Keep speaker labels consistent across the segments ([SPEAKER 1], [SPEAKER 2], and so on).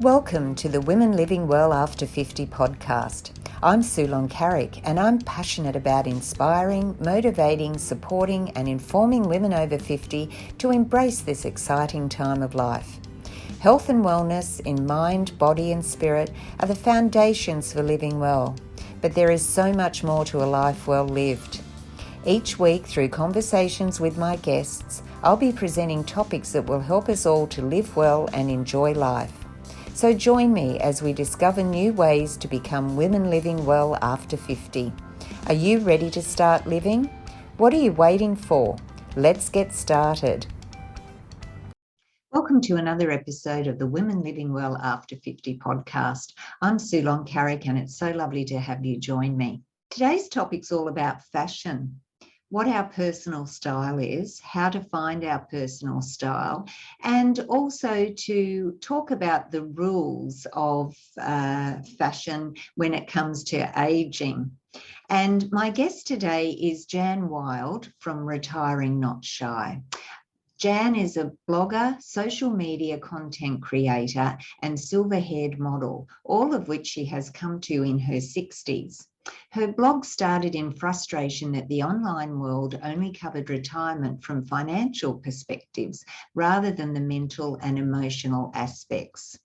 [SPEAKER 1] Welcome to the Women Living Well After 50 podcast. I'm Sulon Carrick and I'm passionate about inspiring, motivating, supporting and informing women over 50 to embrace this exciting time of life. Health and wellness in mind, body and spirit are the foundations for living well, but there is so much more to a life well lived. Each week, through conversations with my guests, I'll be presenting topics that will help us all to live well and enjoy life. So join me as we discover new ways to become women living well after 50. Are you ready to start living? What are you waiting for? Let's get started. Welcome to another episode of the Women Living Well After 50 podcast. I'm Sulon Carrick and it's so lovely to have you join me. Today's topic's all about fashion. What our personal style is, how to find our personal style, and also to talk about the rules of fashion when it comes to aging. And my guest today is Jan Wild from Retiring Not Shy. Jan is a blogger, social media content creator, and silver-haired model, all of which she has come to in her 60s. Her blog started in frustration that the online world only covered retirement from financial perspectives rather than the mental and emotional aspects.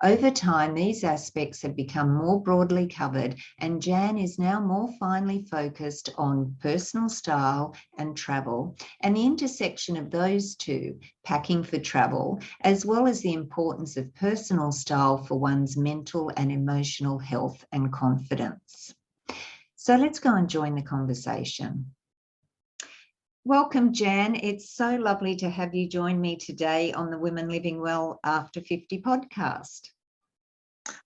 [SPEAKER 1] Over time, these aspects have become more broadly covered, and Jan is now more finely focused on personal style and travel, and the intersection of those two, packing for travel, as well as the importance of personal style for one's mental and emotional health and confidence. So let's go and join the conversation. Welcome, Jan. It's so lovely to have you join me today on the Women Living Well After 50 podcast.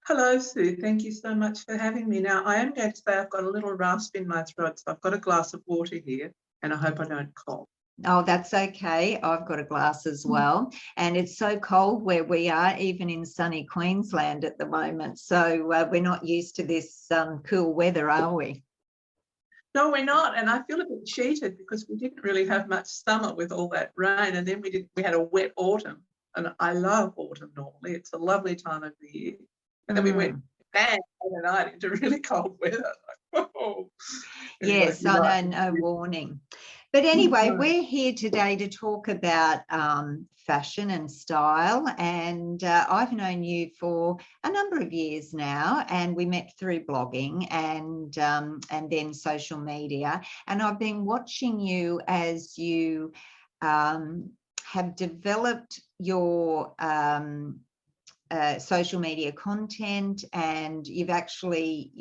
[SPEAKER 2] Hello, Sue. Thank you so much for having me. Now, I am going to say I've got a little rasp in my throat, so I've got a glass of water here, and I hope I don't cough.
[SPEAKER 1] Oh, that's okay. I've got a glass as well. And it's so cold where we are, even in sunny Queensland at the moment. So we're not used to this cool weather, are we?
[SPEAKER 2] No, we're not. And I feel a bit cheated because we didn't really have much summer with all that rain. And then we had a wet autumn. And I love autumn normally. It's a lovely time of the year. And then we went bang overnight into really cold weather. Like, whoa. Anyway,
[SPEAKER 1] yes, I know, no warning. But anyway, we're here today to talk about fashion and style. And I've known you for a number of years now, and we met through blogging and then social media. And I've been watching you as you have developed your social media content, and you've actually,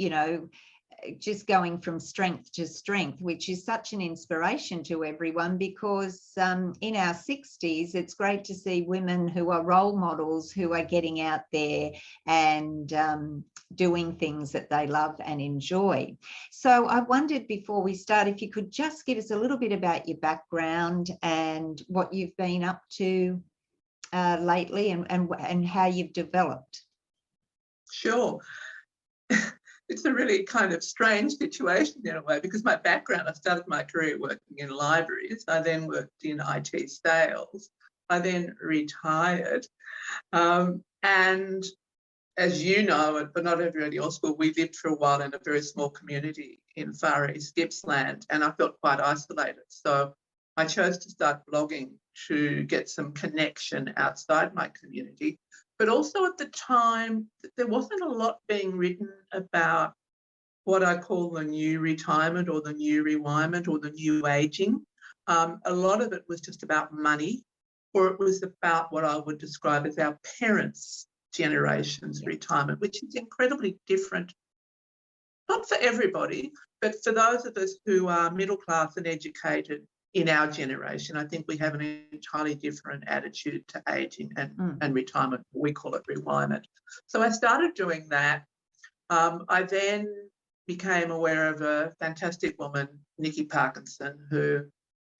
[SPEAKER 1] just going from strength to strength, which is such an inspiration to everyone because in our 60s, it's great to see women who are role models who are getting out there and doing things that they love and enjoy. So I wondered before we start if you could just give us a little bit about your background and what you've been up to lately and how you've developed.
[SPEAKER 2] Sure. It's a really kind of strange situation in a way because my background, I started my career working in libraries. I then worked in IT sales. I then retired. And as you know, but not everybody else will, we lived for a while in a very small community in Far East Gippsland, and I felt quite isolated. So I chose to start blogging to get some connection outside my community. But also at the time, there wasn't a lot being written about what I call the new retirement or the new rewirement or the new aging. A lot of it was just about money, or it was about what I would describe as our parents' generation's retirement, which is incredibly different, not for everybody, but for those of us who are middle class and educated in our generation. I think we have an entirely different attitude to aging and retirement. We call it rewirement. So I started doing that. I then became aware of a fantastic woman, Nikki Parkinson, who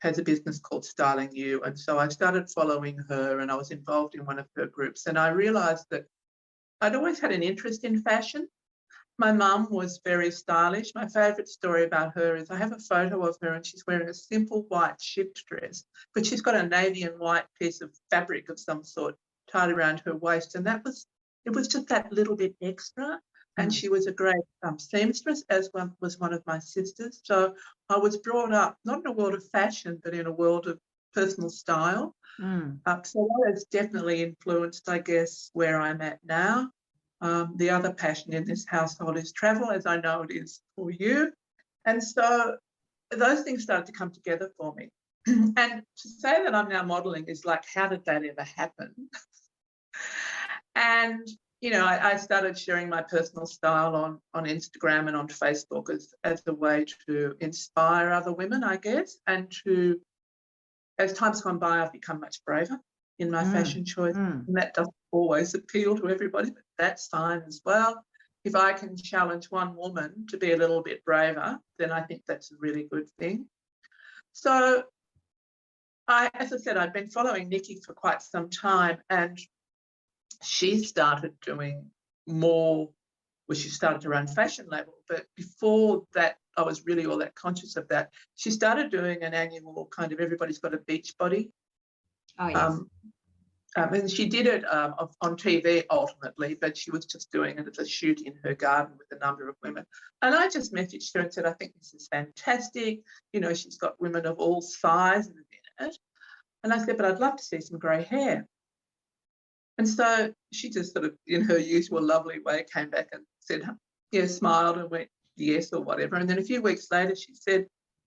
[SPEAKER 2] has a business called Styling You. And so I started following her and I was involved in one of her groups. And I realised that I'd always had an interest in fashion. My mum was very stylish. My favourite story about her is I have a photo of her and she's wearing a simple white shift dress, but she's got a navy and white piece of fabric of some sort tied around her waist. And that was it was just that little bit extra. And she was a great seamstress, as was one of my sisters. So I was brought up not in a world of fashion, but in a world of personal style. So that has definitely influenced, I guess, where I'm at now. The other passion in this household is travel, as I know it is for you. And so those things started to come together for me. And to say that I'm now modelling is like, how did that ever happen? And, you know, I started sharing my personal style on Instagram and on Facebook as a way to inspire other women, I guess, and to, as time's gone by, I've become much braver in my fashion choice. And that doesn't always appeal to everybody, but that's fine as well. If I can challenge one woman to be a little bit braver, then I think that's a really good thing. So as I said, I've been following Nikki for quite some time, and she started doing more, well, she started to run Fashion Label, but before that, I was really all that conscious of that. She started doing an annual kind of everybody's got a beach body.
[SPEAKER 1] Oh, yes.
[SPEAKER 2] And she did it on TV ultimately, but she was just doing it as a shoot in her garden with a number of women. And I just messaged her and said, I think this is fantastic. You know, she's got women of all sizes in it. And I said, but I'd love to see some grey hair. And so she just sort of, in her usual lovely way, came back and said, yeah, smiled and went, yes, or whatever. And then a few weeks later, she said,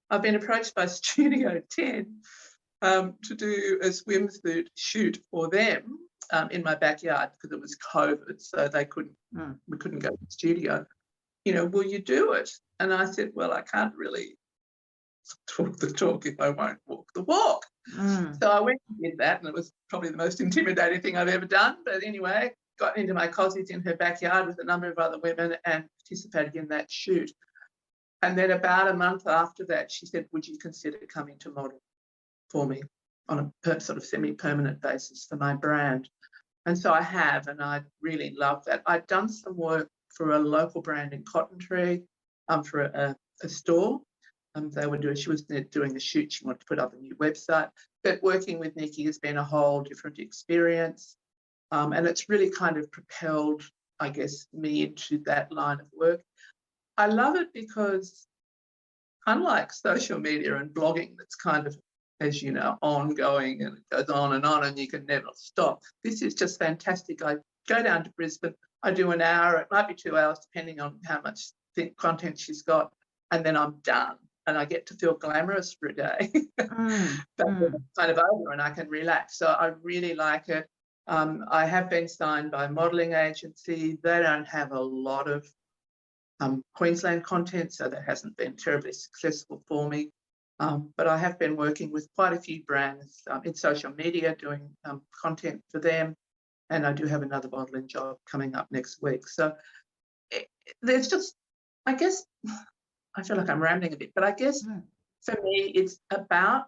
[SPEAKER 2] I've been approached by Studio 10 to do a swimsuit shoot for them in my backyard because it was COVID, so they we couldn't go to the studio. You know, will you do it? And I said, well, I can't really talk the talk if I won't walk the walk. So I went and did that, and it was probably the most intimidating thing I've ever done. But anyway, got into my cottage in her backyard with a number of other women and participated in that shoot. And then about a month after that, she said, would you consider coming to model for me on a sort of semi-permanent basis for my brand? And so I have, and I really love that. I'd done some work for a local brand in Cotton Tree for a store. She was doing the shoot. She wanted to put up a new website. But working with Nikki has been a whole different experience. And it's really kind of propelled, I guess, me into that line of work. I love it because unlike social media and blogging, that's kind of, as you know, ongoing and it goes on and you can never stop. This is just fantastic. I go down to Brisbane, I do an hour, it might be 2 hours, depending on how much content she's got, and then I'm done. And I get to feel glamorous for a day. But it's kind of over and I can relax. So I really like it. I have been signed by a modelling agency. They don't have a lot of Queensland content, so that hasn't been terribly successful for me. But I have been working with quite a few brands in social media, doing content for them. And I do have another modelling job coming up next week. So there's just, I guess, I feel like I'm rambling a bit, but I guess for me, it's about,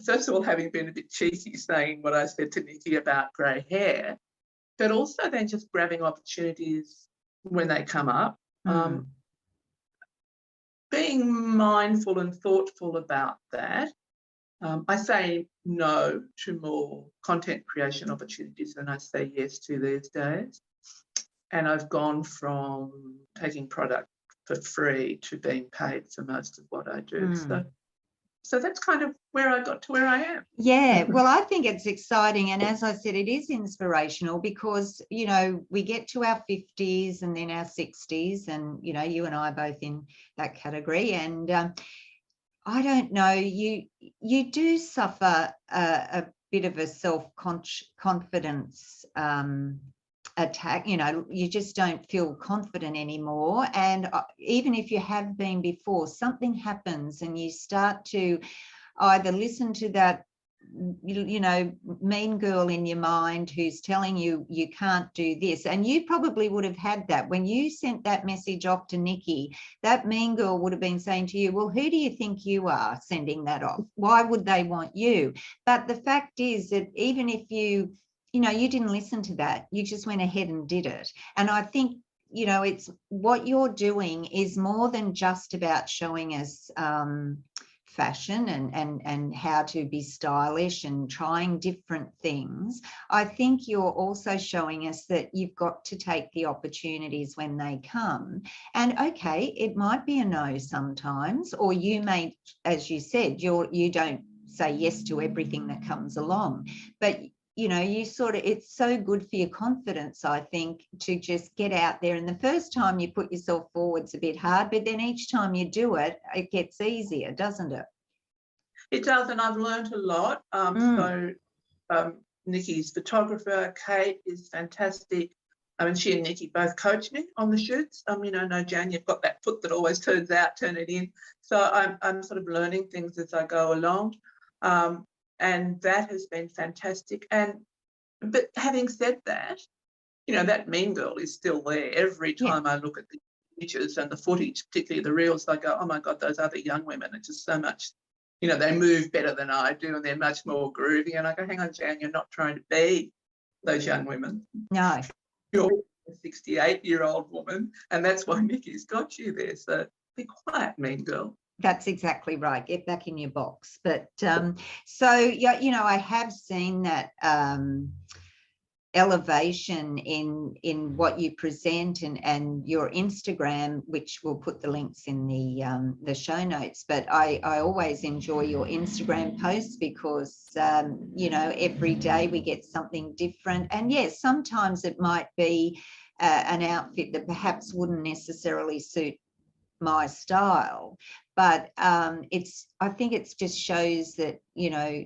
[SPEAKER 2] first of all, having been a bit cheeky saying what I said to Nikki about grey hair, but also then just grabbing opportunities when they come up. Being mindful and thoughtful about that. I say no to more content creation opportunities than I say yes to these days. And I've gone from taking product for free to being paid for most of what I do. So that's kind of where I got to where I am.
[SPEAKER 1] Yeah, well, I think it's exciting. And as I said, it is inspirational because, you know, we get to our 50s and then our 60s and, you know, you and I are both in that category. And I don't know, you do suffer a bit of a self-confidence attack. You know, you just don't feel confident anymore. And even if you have been before, something happens and you start to either listen to that, you know, mean girl in your mind who's telling you you can't do this. And you probably would have had that when you sent that message off to Nikki. That mean girl would have been saying to you, well, who do you think you are sending that off? Why would they want you? But the fact is that even if you know, you didn't listen to that, you just went ahead and did it. And I think, you know, it's what you're doing is more than just about showing us fashion and how to be stylish and trying different things, I think you're also showing us that you've got to take the opportunities when they come. And okay, it might be a no sometimes, or you may, as you said, you don't say yes to everything that comes along, but you know, you sort of, it's so good for your confidence, I think, to just get out there. And the first time you put yourself forward's a bit hard, but then each time you do it, it gets easier, doesn't it?
[SPEAKER 2] It does, and I've learned a lot. Nikki's photographer, Kate, is fantastic. I mean, she and Nikki both coach me on the shoots. You know, no, Jan, you've got that foot that always turns out, turn it in. So I'm sort of learning things as I go along. And that has been fantastic. But having said that, you know, that mean girl is still there. Every time I look at the pictures and the footage, particularly the reels, I go, oh my God, those other young women are just so much, you know, they move better than I do and they're much more groovy. And I go, hang on, Jan, you're not trying to be those young women.
[SPEAKER 1] No.
[SPEAKER 2] You're a 68-year-old woman, and that's why Nikki's got you there. So be quiet, mean girl.
[SPEAKER 1] That's exactly right. Get back in your box. But so, yeah, you know, I have seen that elevation in what you present and your Instagram, which we'll put the links in the show notes. But I always enjoy your Instagram posts because, you know, every day we get something different. And yes, sometimes it might be an outfit that perhaps wouldn't necessarily suit my style, but I think it just shows that, you know,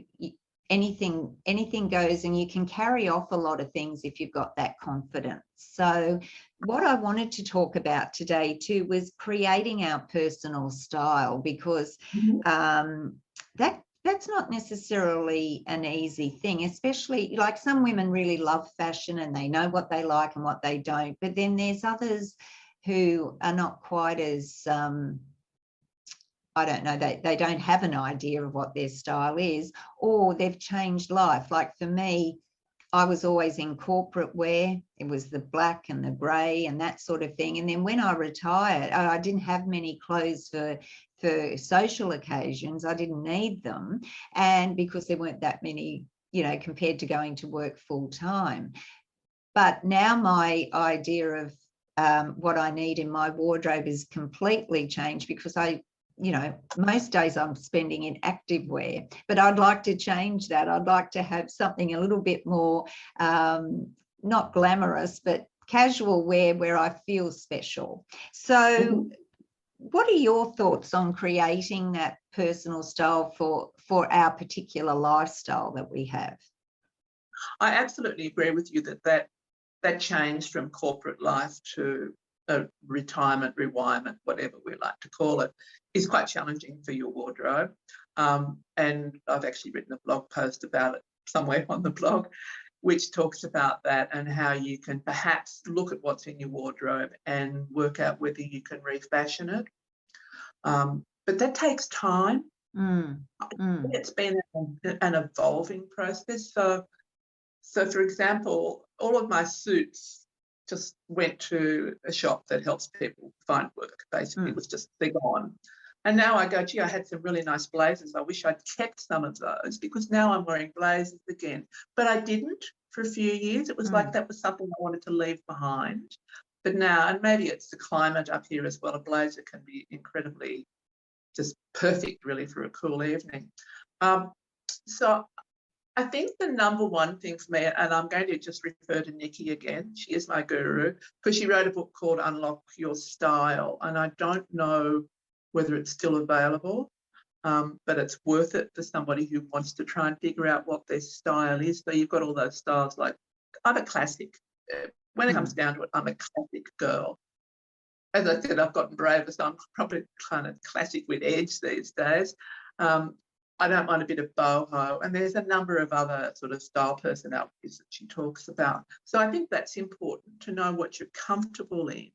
[SPEAKER 1] anything goes, and you can carry off a lot of things if you've got that confidence. So what I wanted to talk about today too was creating our personal style, because that's not necessarily an easy thing, especially like some women really love fashion and they know what they like and what they don't, but then there's others who are not quite as, I don't know, they don't have an idea of what their style is, or they've changed life. Like for me, I was always in corporate wear. It was the black and the grey and that sort of thing. And then when I retired, I didn't have many clothes for social occasions. I didn't need them. And because there weren't that many, you know, compared to going to work full time. But now my idea of what I need in my wardrobe is completely changed, because you know, most days I'm spending in active wear, but I'd like to change that. I'd like to have something a little bit more, not glamorous, but casual wear where I feel special. So what are your thoughts on creating that personal style for our particular lifestyle that we have?
[SPEAKER 2] I absolutely agree with you that change from corporate life to a retirement, rewirement, whatever we like to call it, is quite challenging for your wardrobe. And I've actually written a blog post about it somewhere on the blog, which talks about that and how you can perhaps look at what's in your wardrobe and work out whether you can refashion it. But that takes time. It's been an evolving process. So, for example, all of my suits just went to a shop that helps people find work, basically. It was just, they're gone. And now I go, gee, I had some really nice blazers. I wish I'd kept some of those, because now I'm wearing blazers again. But I didn't for a few years. It was like that was something I wanted to leave behind. But now, and maybe it's the climate up here as well, a blazer can be incredibly just perfect, really, for a cool evening. So I think the number one thing for me, and I'm going to just refer to Nikki again, she is my guru, because she wrote a book called Unlock Your Style, and I don't know whether it's still available, but it's worth it for somebody who wants to try and figure out what their style is. So you've got all those styles. Like, I'm a classic. When it comes down to it, I'm a classic girl. As I said, I've gotten braver, so I'm probably kind of classic with edge these days. I don't mind a bit of boho, and there's a number of other sort of style personalities that she talks about. So I think that's important, to know what you're comfortable in,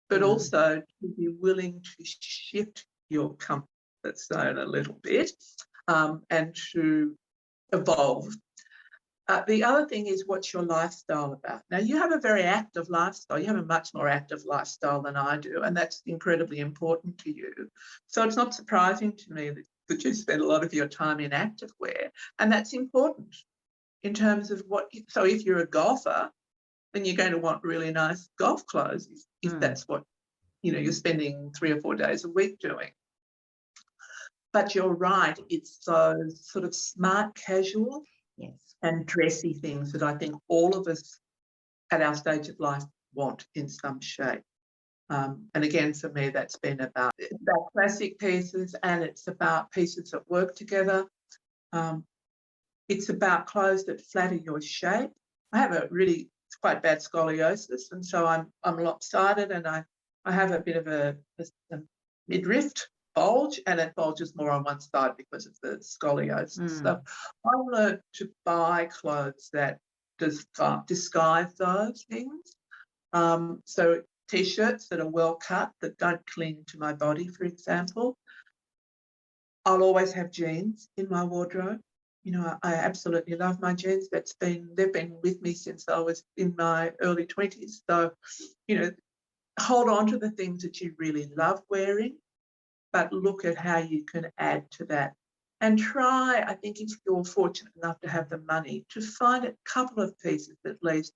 [SPEAKER 2] but also to be willing to shift your comfort zone a little bit, and to evolve. The other thing is, what's your lifestyle about? Now, you have a very active lifestyle. You have a much more active lifestyle than I do, and that's incredibly important to you. So it's not surprising to me that that you spend a lot of your time in activewear, and that's important in terms of so if you're a golfer, then you're going to want really nice golf clothes if that's what, you're spending 3 or 4 days a week doing. But you're right, it's those sort of smart casual and dressy things that I think all of us at our stage of life want in some shape. And again, for me, that's been about classic pieces, and it's about pieces that work together. It's about clothes that flatter your shape. I have a really quite bad scoliosis, and so I'm lopsided, and I have a bit of a midriff bulge, and it bulges more on one side because of the scoliosis. So I learned to buy clothes that disguise those things. So T-shirts that are well cut, that don't cling to my body, for example. I'll always have jeans in my wardrobe. I absolutely love my jeans. They've been with me since I was in my early 20s. So, hold on to the things that you really love wearing, but look at how you can add to that. And try, I think, if you're fortunate enough to have the money, to find a couple of pieces at least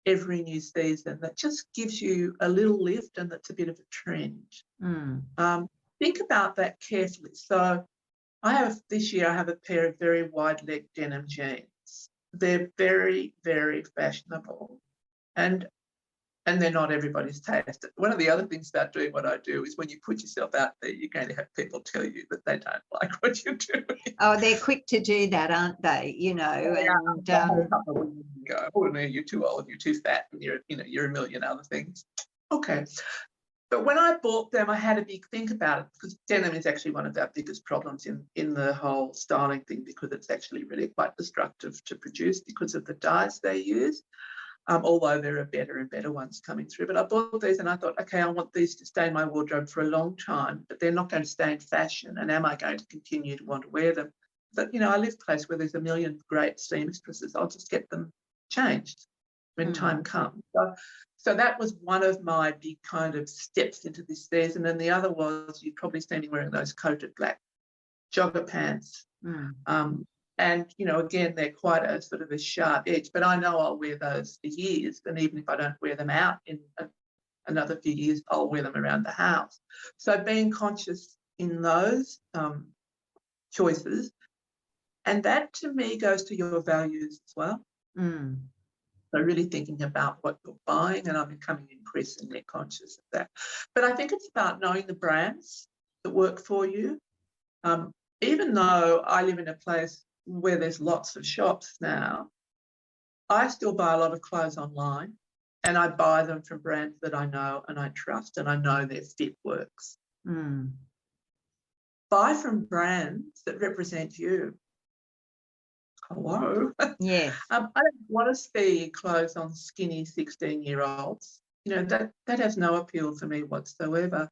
[SPEAKER 2] every new season that just gives you a little lift and that's a bit of a trend. Think about that carefully. So this year I have a pair of very wide leg denim jeans. They're very, very fashionable, and they're not everybody's taste. One of the other things about doing what I do is when you put yourself out there, you're going to have people tell you that they don't like what you're doing.
[SPEAKER 1] Oh, they're quick to do that, aren't they?
[SPEAKER 2] Oh, no, you're too old, you're too fat, and you're a million other things. Okay. But when I bought them, I had a big think about it, because denim is actually one of our biggest problems in the whole styling thing, because it's actually really quite destructive to produce because of the dyes they use, although there are better and better ones coming through. But I bought these and I thought, okay, I want these to stay in my wardrobe for a long time, but they're not going to stay in fashion. And am I going to continue to want to wear them? But, I live a place where there's a million great seamstresses. I'll just get them changed when time comes. So that was one of my big kind of steps into this season. And the other was, you'd probably seen me wearing those coated black jogger pants. And, again, they're quite a sort of a sharp edge, but I know I'll wear those for years. And even if I don't wear them out in another few years, I'll wear them around the house. So being conscious in those choices, and that to me goes to your values as well. So really thinking about what you're buying, and I'm becoming increasingly conscious of that. But I think it's about knowing the brands that work for you. Even though I live in a place where there's lots of shops now, I still buy a lot of clothes online, and I buy them from brands that I know and I trust, and I know their fit works. Buy from brands that represent you. Hello.
[SPEAKER 1] Yes.
[SPEAKER 2] I don't want to see clothes on skinny 16-year-olds. That has no appeal for me whatsoever.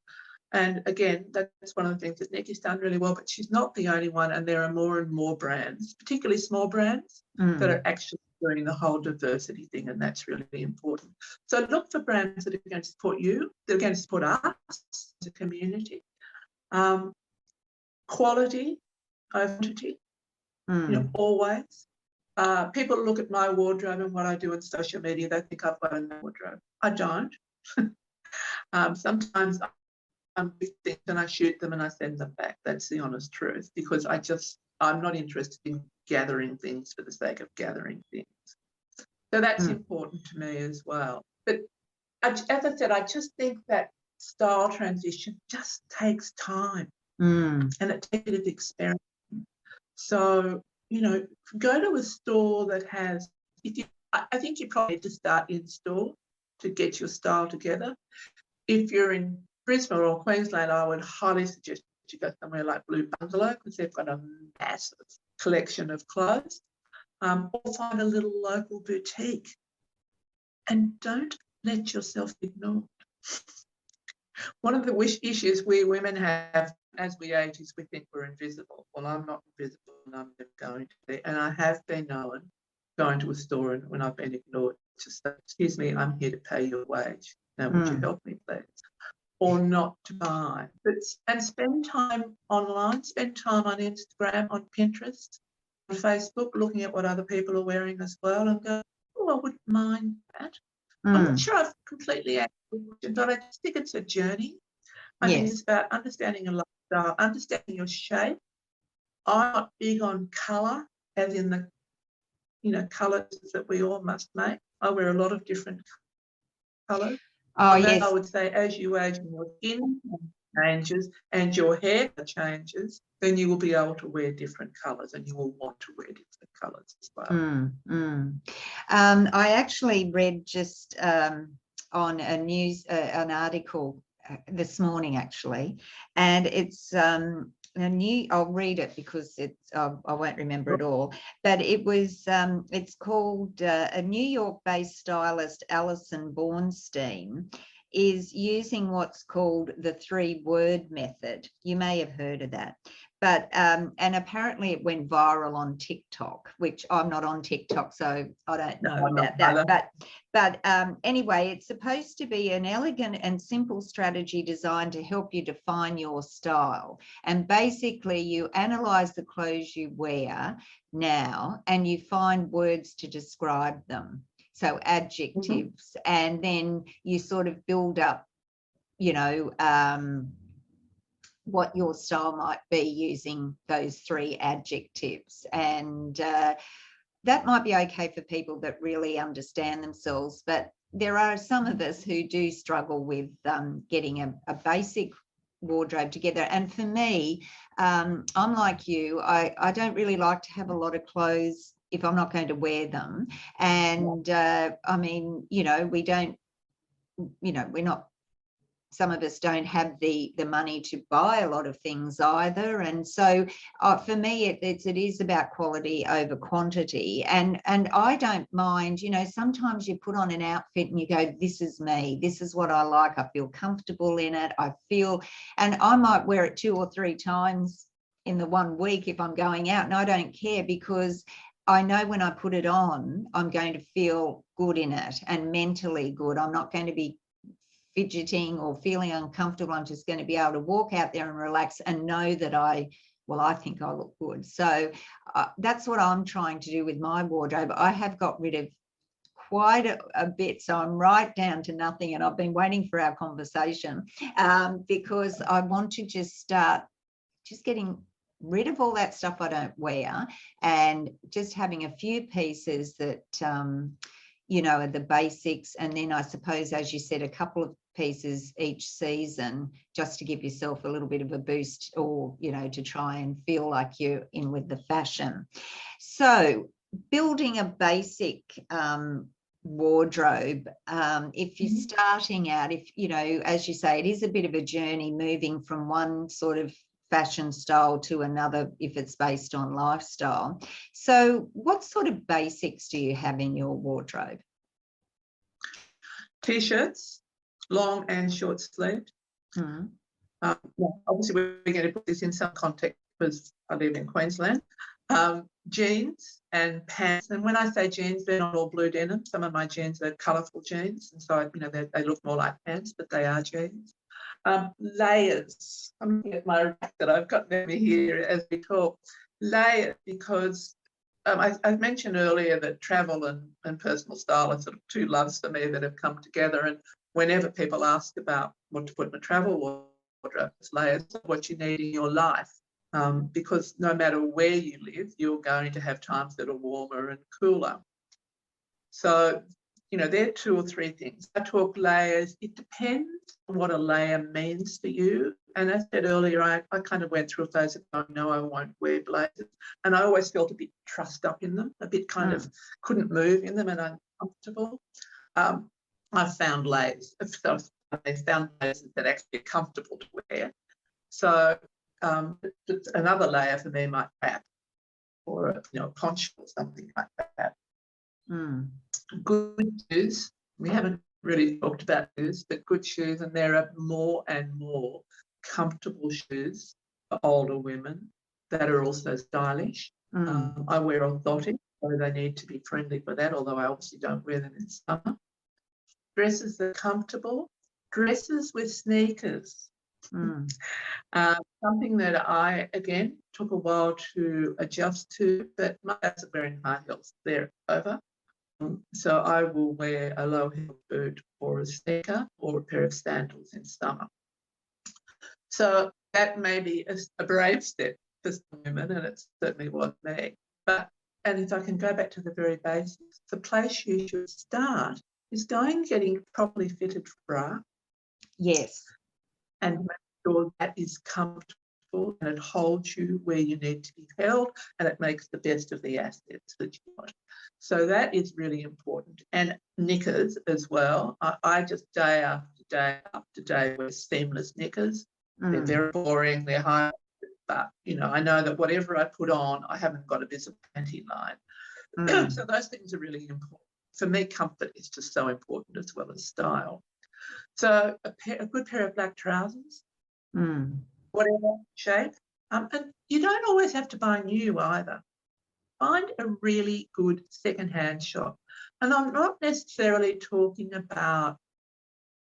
[SPEAKER 2] And again, that's one of the things that Nikki's done really well, but she's not the only one. And there are more and more brands, particularly small brands, that are actually doing the whole diversity thing, and that's really important. So look for brands that are going to support you, that are going to support us as a community. Quality over quantity. Always. People look at my wardrobe and what I do on social media, they think I've got a wardrobe. I don't. Sometimes I'm with things and I shoot them and I send them back. That's the honest truth, because I'm not interested in gathering things for the sake of gathering things. So that's important to me as well. But as I said, I just think that style transition just takes time, and it takes a bit of experience. So, go to a store that has, I think you probably need to start in store to get your style together. If you're in Brisbane or Queensland, I would highly suggest you go somewhere like Blue Bungalow, because they've got a massive collection of clothes, or find a little local boutique. And don't let yourself be ignored. One of the issues we women have as we age is we think we're invisible. Well, I'm not invisible, and I'm never going to be. And I have been known going to a store and when I've been ignored, to say, excuse me, I'm here to pay your wage. Now, would you help me, please? or not to buy. And spend time online, spend time on Instagram, on Pinterest, on Facebook, looking at what other people are wearing as well, and go, oh, I wouldn't mind that. I'm not sure I've completely answered the question, but I just think it's a journey. I think it's about understanding your lifestyle, understanding your shape. I'm not big on colour, as in the colours that we all must make. I wear a lot of different colours.
[SPEAKER 1] Oh,
[SPEAKER 2] And
[SPEAKER 1] yes.
[SPEAKER 2] I would say as you age and your skin changes and your hair changes, then you will be able to wear different colours, and you will want to wear different colours as well.
[SPEAKER 1] I actually read just on a news an article this morning, actually, and it's I'll read it because it's I won't remember it all, but it was it's called a New York-based stylist, Alison Bornstein, is using what's called the 3-word method. You may have heard of that. But and apparently it went viral on TikTok, which I'm not on TikTok, so I don't know about that. But anyway, it's supposed to be an elegant and simple strategy designed to help you define your style. And basically, you analyze the clothes you wear now, and you find words to describe them. So adjectives, and then you sort of build up, what your style might be using those 3 adjectives. And that might be okay for people that really understand themselves, but there are some of us who do struggle with getting a basic wardrobe together. And for me, I'm like you, I don't really like to have a lot of clothes if I'm not going to wear them. And I mean, we don't, we're not, some of us don't have the money to buy a lot of things either. And so for me, it is about quality over quantity. And I don't mind, sometimes you put on an outfit and you go, this is me, this is what I like, I feel comfortable in it, and I might wear it 2 or 3 times in the 1 week if I'm going out, and I don't care, because I know when I put it on, I'm going to feel good in it and mentally good. I'm not going to be fidgeting or feeling uncomfortable. I'm just going to be able to walk out there and relax and know that I think I look good. So that's what I'm trying to do with my wardrobe. I have got rid of quite a bit, so I'm right down to nothing, and I've been waiting for our conversation because I want to just start just getting rid of all that stuff I don't wear, and just having a few pieces that are the basics, and then I suppose, as you said, a couple of pieces each season, just to give yourself a little bit of a boost, or to try and feel like you're in with the fashion. So building a basic wardrobe, if you're starting out, as you say, it is a bit of a journey moving from one sort of fashion style to another if it's based on lifestyle. So what sort of basics do you have in your wardrobe?
[SPEAKER 2] T-shirts, long and short sleeved. Obviously, we're going to put this in some context because I live in Queensland. Jeans and pants. And when I say jeans, they're not all blue denim. Some of my jeans are colourful jeans, and so they look more like pants, but they are jeans. Layers. I'm looking at my rack that I've got over here as we talk. Layers, because I mentioned earlier that travel and personal style are sort of 2 loves for me that have come together. And whenever people ask about what to put in a travel wardrobe, it's layers of what you need in your life. Because no matter where you live, you're going to have times that are warmer and cooler. So, there are 2 or 3 things. I talk layers. It depends on what a layer means for you. And as I said earlier, I kind of went through a phase of, no, I won't wear blazers. And I always felt a bit trussed up in them, a bit kind of couldn't move in them and uncomfortable. I found layers. I found blazers that actually are comfortable to wear. So another layer for me might be or a poncho or something like that. Good shoes. We haven't really talked about shoes, but good shoes, and there are more and more comfortable shoes for older women that are also stylish. I wear orthotics, so they need to be friendly for that, although I obviously don't wear them in summer. Dresses that are comfortable, Dresses with sneakers. Something that I, again, took a while to adjust to, but my days of wearing high heels, they're over. So I will wear a low-heeled boot or a sneaker or a pair of sandals in summer. So that may be a brave step for some women, and it certainly was me. And if I can go back to the very basics, the place you should start is getting properly fitted bra.
[SPEAKER 1] Yes.
[SPEAKER 2] And make sure that is comfortable and it holds you where you need to be held, and it makes the best of the assets that you want. So that is really important. And knickers as well. I just day after day after day wear seamless knickers. They're very boring, they're high, but, I know that whatever I put on, I haven't got a visible panty line. So those things are really important. For me, comfort is just so important as well as style. So a good pair of black trousers, whatever shape. And you don't always have to buy new either. Find a really good secondhand shop. And I'm not necessarily talking about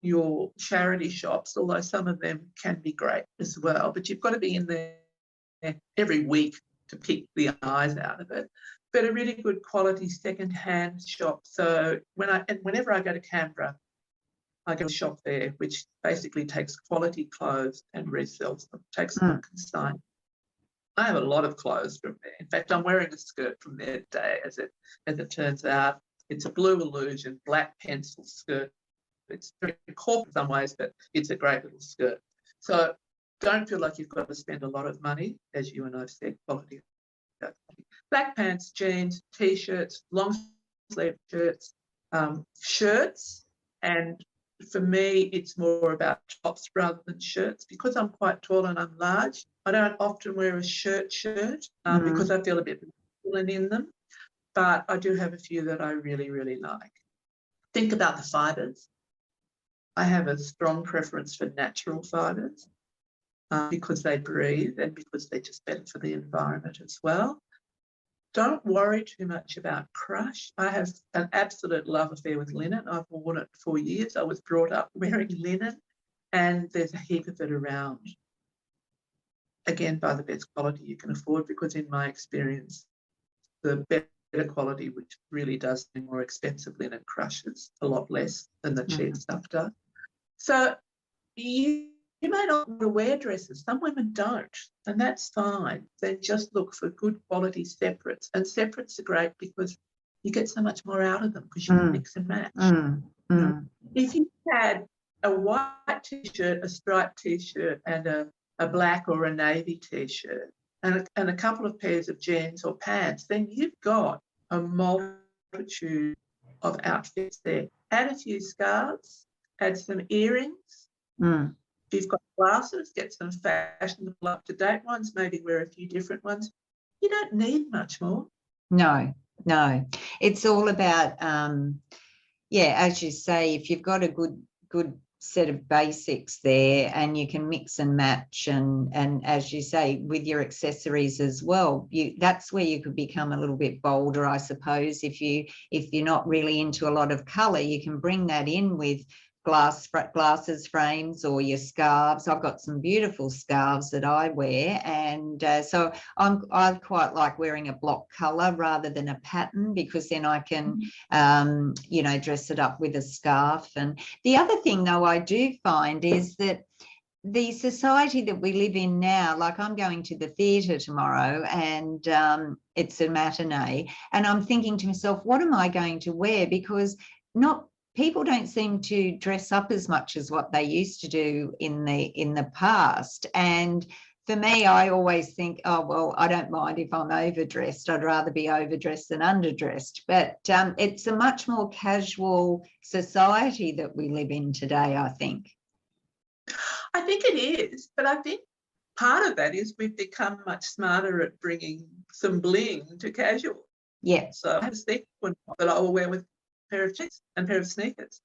[SPEAKER 2] your charity shops, although some of them can be great as well, but you've got to be in there every week to pick the eyes out of it. But a really good quality secondhand shop. So whenever I go to Canberra, I go to a shop there which basically takes quality clothes and resells them, takes them on consignment. I have a lot of clothes from there. In fact, I'm wearing a skirt from there today, as it turns out. It's a blue illusion, black pencil skirt. It's very corporate in some ways, but it's a great little skirt. So don't feel like you've got to spend a lot of money, as you and I've said, quality. Black pants, jeans, T-shirts, long sleeve shirts, shirts, and for me, it's more about tops rather than shirts. Because I'm quite tall and I'm large, I don't often wear a shirt because I feel a bit masculine in them. But I do have a few that I really, really like. Think about the fibres. I have a strong preference for natural fibres because they breathe and because they're just better for the environment as well. Don't worry too much about crush. I have an absolute love affair with linen. I've worn it for years. I was brought up wearing linen, and there's a heap of it around. Again, by the best quality you can afford, because in my experience, the better quality, which really does the more expensive linen, crushes a lot less than the cheap stuff does. So you may not want to wear dresses. Some women don't, and that's fine. Then just look for good quality separates. And separates are great because you get so much more out of them because you can mix and match. If you had a white T-shirt, a striped T-shirt, and a black or a navy T-shirt, and a couple of pairs of jeans or pants, then you've got a multitude of outfits there. Add a few scarves, add some earrings. If you've got glasses, get some fashionable up-to-date ones, maybe wear a few different ones. You don't need much more.
[SPEAKER 1] No. It's all about, as you say, if you've got a good set of basics there and you can mix and match and as you say, with your accessories as well, that's where you could become a little bit bolder, I suppose. If you're not really into a lot of colour, you can bring that in with glasses frames or your scarves. I've got some beautiful scarves that I wear, and so I quite like wearing a block colour rather than a pattern, because then I can dress it up with a scarf. And the other thing though I do find is that the society that we live in now, like I'm going to the theatre tomorrow and it's a matinee, and I'm thinking to myself, what am I going to wear? Because people don't seem to dress up as much as what they used to do in the past. And for me, I always think, oh, well, I don't mind if I'm overdressed. I'd rather be overdressed than underdressed. But it's a much more casual society that we live in today, I think.
[SPEAKER 2] I think it is, but I think part of that is we've become much smarter at bringing some bling to casual.
[SPEAKER 1] Yeah.
[SPEAKER 2] So I have a sequin that I will wear with pair of jeans and pair of sneakers.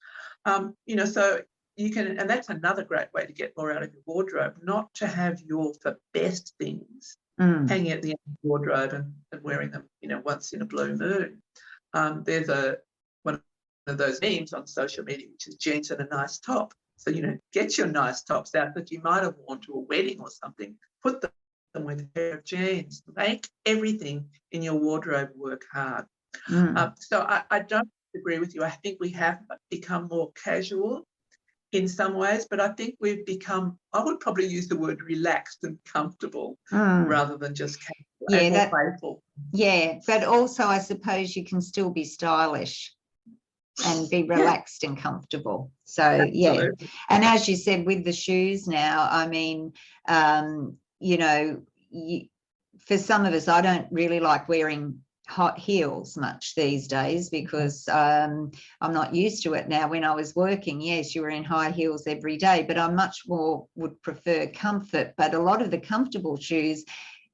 [SPEAKER 2] So you can, and that's another great way to get more out of your wardrobe, not to have your best things hanging at the end of the wardrobe and wearing them, once in a blue moon. There's one of those memes on social media, which is jeans and a nice top. So, get your nice tops out that you might have worn to a wedding or something. Put them with a pair of jeans. Make everything in your wardrobe work hard. So I don't agree with you. I think we have become more casual in some ways, but I think we've become, I would probably use the word relaxed and comfortable rather than just casual and more playful.
[SPEAKER 1] Yeah, but also I suppose you can still be stylish and be relaxed and comfortable. So,
[SPEAKER 2] Absolutely.
[SPEAKER 1] And as you said, with the shoes now, I mean, for some of us, I don't really like wearing hot heels much these days because I'm not used to it now. When I was working, yes, you were in high heels every day, but I much more would prefer comfort. But a lot of the comfortable shoes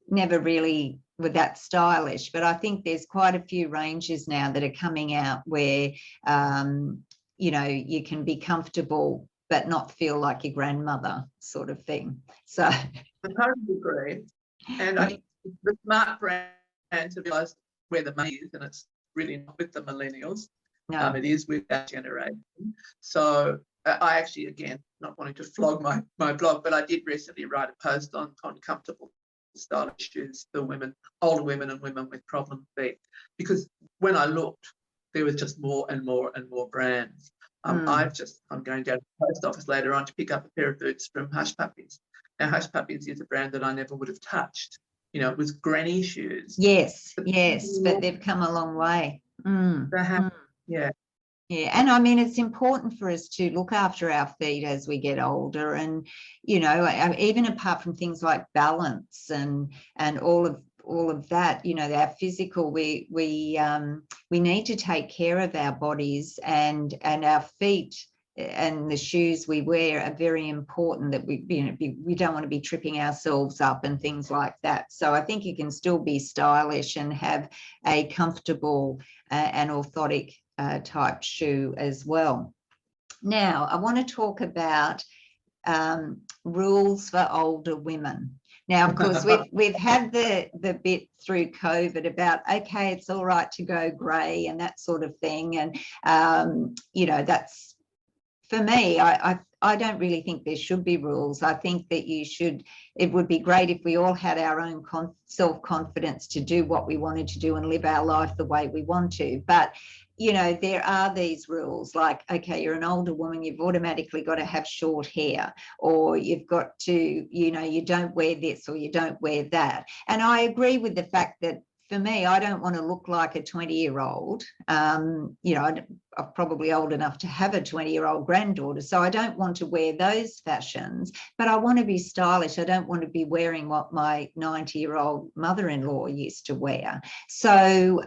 [SPEAKER 1] never really were that stylish. But I think there's quite a few ranges now that are coming out where, you can be comfortable but not feel like your grandmother sort of thing. So
[SPEAKER 2] I totally agree. And I think the smart brands have realised where the money is, and it's really not with the millennials.
[SPEAKER 1] No.
[SPEAKER 2] It is with that generation. So I actually, again, not wanting to flog my blog, but I did recently write a post on comfortable stylish shoes for women, older women and women with problem feet, because when I looked, there was just more and more and more brands. I'm going down to the post office later on to pick up a pair of boots from Hush Puppies. Now, Hush Puppies is a brand that I never would have touched. It was granny shoes.
[SPEAKER 1] Yes, but they've come a long way.
[SPEAKER 2] They have, yeah.
[SPEAKER 1] Yeah, and I mean, it's important for us to look after our feet as we get older, and even apart from things like balance and all of that, our physical, we need to take care of our bodies, and our feet and the shoes we wear are very important. That we don't want to be tripping ourselves up and things like that. So I think you can still be stylish and have a comfortable and orthotic type shoe as well. Now, I want to talk about rules for older women. Now, of course, we've had the bit through COVID about, okay, it's all right to go grey and that sort of thing. And, that's, for me, I don't really think there should be rules. I think that it would be great if we all had our own self-confidence to do what we wanted to do and live our life the way we want to. But, there are these rules like, okay, you're an older woman, you've automatically got to have short hair, or you've got to, you don't wear this or you don't wear that. And I agree with the fact that, for me, I don't want to look like a 20-year-old. I'm probably old enough to have a 20-year-old granddaughter, so I don't want to wear those fashions, but I want to be stylish. I don't want to be wearing what my 90-year-old mother-in-law used to wear. So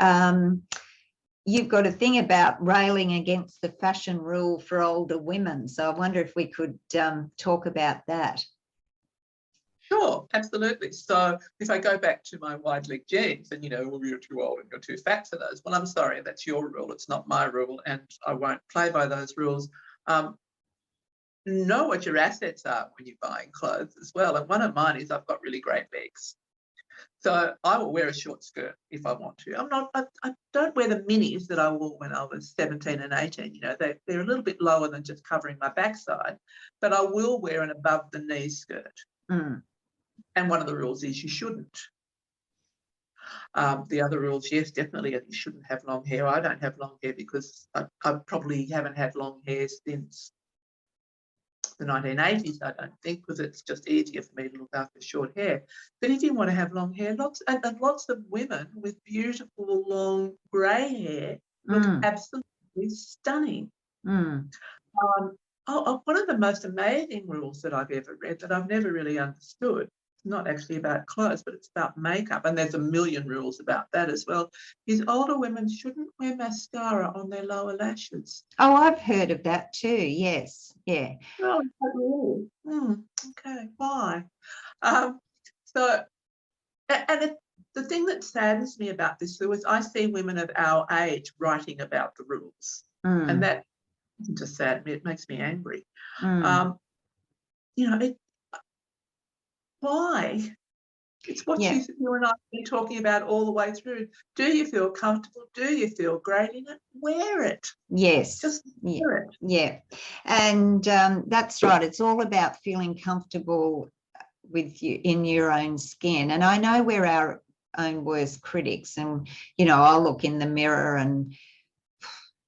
[SPEAKER 1] you've got a thing about railing against the fashion rule for older women. So I wonder if we could talk about that.
[SPEAKER 2] Sure, absolutely. So if I go back to my wide leg jeans and, well, you're too old and you're too fat for those. Well, I'm sorry, that's your rule. It's not my rule, and I won't play by those rules. Know what your assets are when you're buying clothes as well. And one of mine is I've got really great legs. So I will wear a short skirt if I want to. I don't wear the minis that I wore when I was 17 and 18. They're a little bit lower than just covering my backside, but I will wear an above the knee skirt. And one of the rules is you shouldn't. The other rules, yes, definitely, you shouldn't have long hair. I don't have long hair because I probably haven't had long hair since the 1980s, I don't think, because it's just easier for me to look after short hair. But if you want to have long hair, lots of women with beautiful long grey hair look absolutely stunning. One of the most amazing rules that I've ever read that I've never really understood, it's not actually about clothes, but it's about makeup, and there's a million rules about that as well, is older women shouldn't wear mascara on their lower lashes.
[SPEAKER 1] Oh, I've heard of that too, yes. Yeah.
[SPEAKER 2] Oh, really? Okay, why? The thing that saddens me about this, Sue, is I see women of our age writing about the rules, and that isn't just sad, it makes me angry. Why? It's what you and I have been talking about all the way through. Do you feel comfortable? Do you feel great in it? Wear it.
[SPEAKER 1] Yes.
[SPEAKER 2] Just wear it.
[SPEAKER 1] Yeah. And that's right. It's all about feeling comfortable with you in your own skin. And I know we're our own worst critics, and I'll look in the mirror, and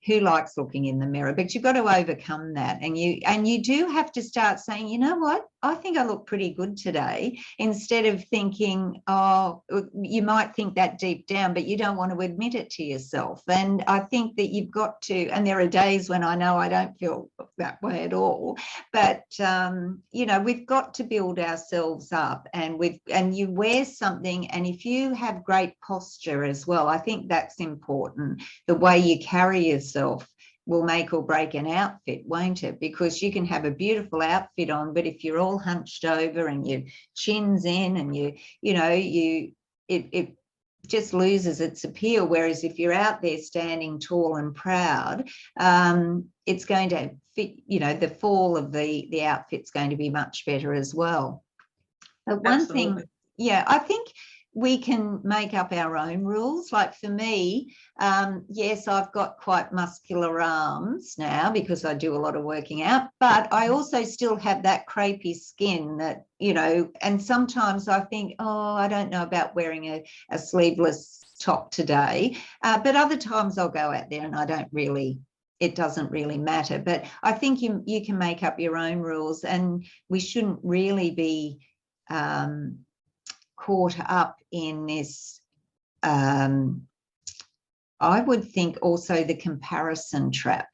[SPEAKER 1] who likes looking in the mirror? But you've got to overcome that, and you do have to start saying, you know what, I think I look pretty good today, instead of thinking, oh, you might think that deep down, but you don't want to admit it to yourself. And I think that you've got to, and there are days when I know I don't feel that way at all, but we've got to build ourselves up, and you wear something, and if you have great posture as well, I think that's important. The way you carry yourself will make or break an outfit, won't it? Because you can have a beautiful outfit on, but if you're all hunched over and your chin's in, and it just loses its appeal. Whereas if you're out there standing tall and proud, it's going to fit, the fall of the outfit's going to be much better as well. But one thing, I think we can make up our own rules. Like for me, yes, I've got quite muscular arms now because I do a lot of working out, but I also still have that crepey skin that, and sometimes I think, oh, I don't know about wearing a sleeveless top today. But other times I'll go out there and it doesn't really matter. But I think you can make up your own rules, and we shouldn't really be caught up in this, I would think also the comparison trap,